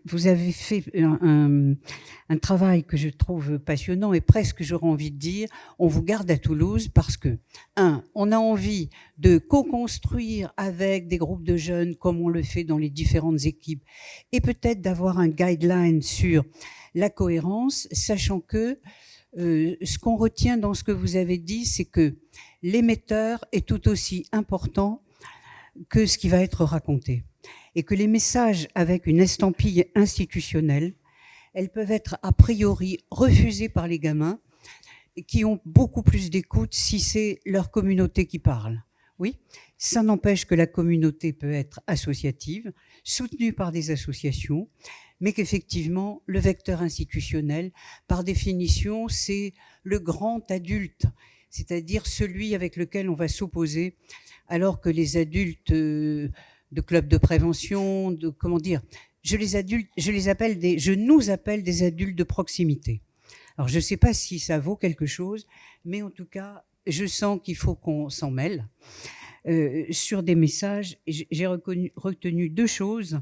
vous avez fait un travail que je trouve passionnant et presque, j'aurais envie de dire, on vous garde à Toulouse parce que, on a envie de co-construire avec des groupes de jeunes comme on le fait dans les différentes équipes et peut-être d'avoir un guideline sur la cohérence, sachant que ce qu'on retient dans ce que vous avez dit, c'est que l'émetteur est tout aussi important que ce qui va être raconté. Et que les messages avec une estampille institutionnelle, elles peuvent être a priori refusées par les gamins qui ont beaucoup plus d'écoute si c'est leur communauté qui parle. Oui, ça n'empêche que la communauté peut être associative, soutenue par des associations, mais qu'effectivement, le vecteur institutionnel, par définition, c'est le grand adulte, c'est-à-dire celui avec lequel on va s'opposer, alors que les adultes de clubs de prévention, je nous appelle des adultes de proximité. Alors, je ne sais pas si ça vaut quelque chose, mais en tout cas, je sens qu'il faut qu'on s'en mêle. Sur des messages, j'ai retenu 2 choses.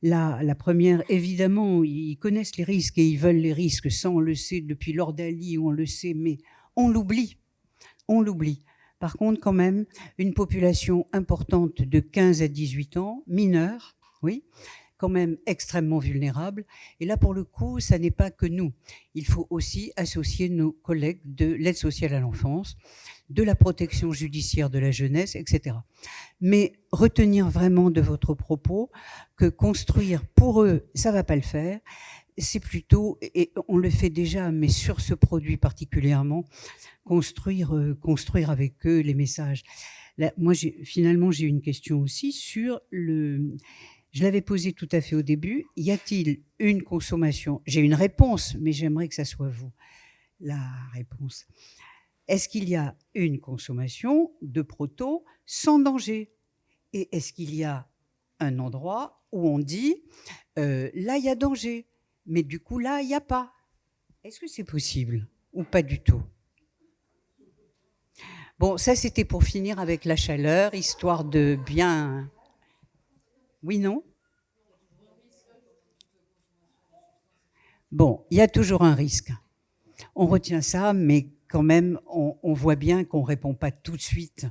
La première, évidemment, ils connaissent les risques et ils veulent les risques. Ça, on le sait depuis l'ordalie, on le sait, mais on l'oublie. On l'oublie. Par contre, quand même, une population importante de 15 à 18 ans, mineure, oui, quand même extrêmement vulnérable. Et là, pour le coup, ça n'est pas que nous. Il faut aussi associer nos collègues de l'aide sociale à l'enfance, de la protection judiciaire de la jeunesse, etc. Mais retenir vraiment de votre propos que construire pour eux, ça ne va pas le faire. C'est plutôt, et on le fait déjà, mais sur ce produit particulièrement, construire avec eux les messages. Là, moi, finalement, j'ai une question aussi sur le... Je l'avais posé tout à fait au début. Y a-t-il une consommation? J'ai une réponse, mais j'aimerais que ça soit vous, la réponse. Est-ce qu'il y a une consommation de proto sans danger? Et est-ce qu'il y a un endroit où on dit là, il y a danger, mais du coup, là, il n'y a pas? Est-ce que c'est possible ou pas du tout? Bon, ça, c'était pour finir avec la chaleur, histoire de bien... Oui, non? Bon, il y a toujours un risque. On retient ça, mais quand même, on voit bien qu'on ne répond pas tout de suite.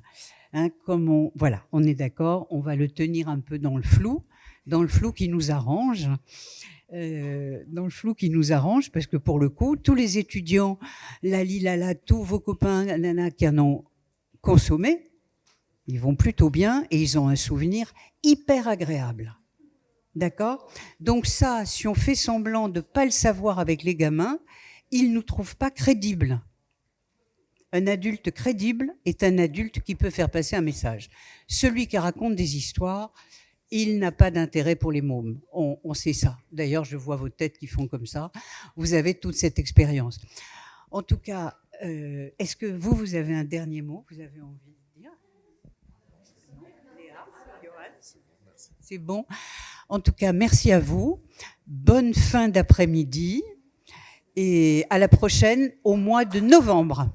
Hein, voilà, on est d'accord, on va le tenir un peu dans le flou qui nous arrange. Dans le flou qui nous arrange, parce que pour le coup, tous les étudiants, tous vos copains qui en ont consommé, ils vont plutôt bien et ils ont un souvenir hyper agréable. D'accord? Donc ça, si on fait semblant de ne pas le savoir avec les gamins, ils ne nous trouvent pas crédibles. Un adulte crédible est un adulte qui peut faire passer un message. Celui qui raconte des histoires, il n'a pas d'intérêt pour les mômes. On sait ça. D'ailleurs, je vois vos têtes qui font comme ça. Vous avez toute cette expérience. En tout cas, est-ce que vous avez un dernier mot? Vous avez envie de dire? C'est bon. En tout cas, merci à vous. Bonne fin d'après-midi et à la prochaine au mois de novembre.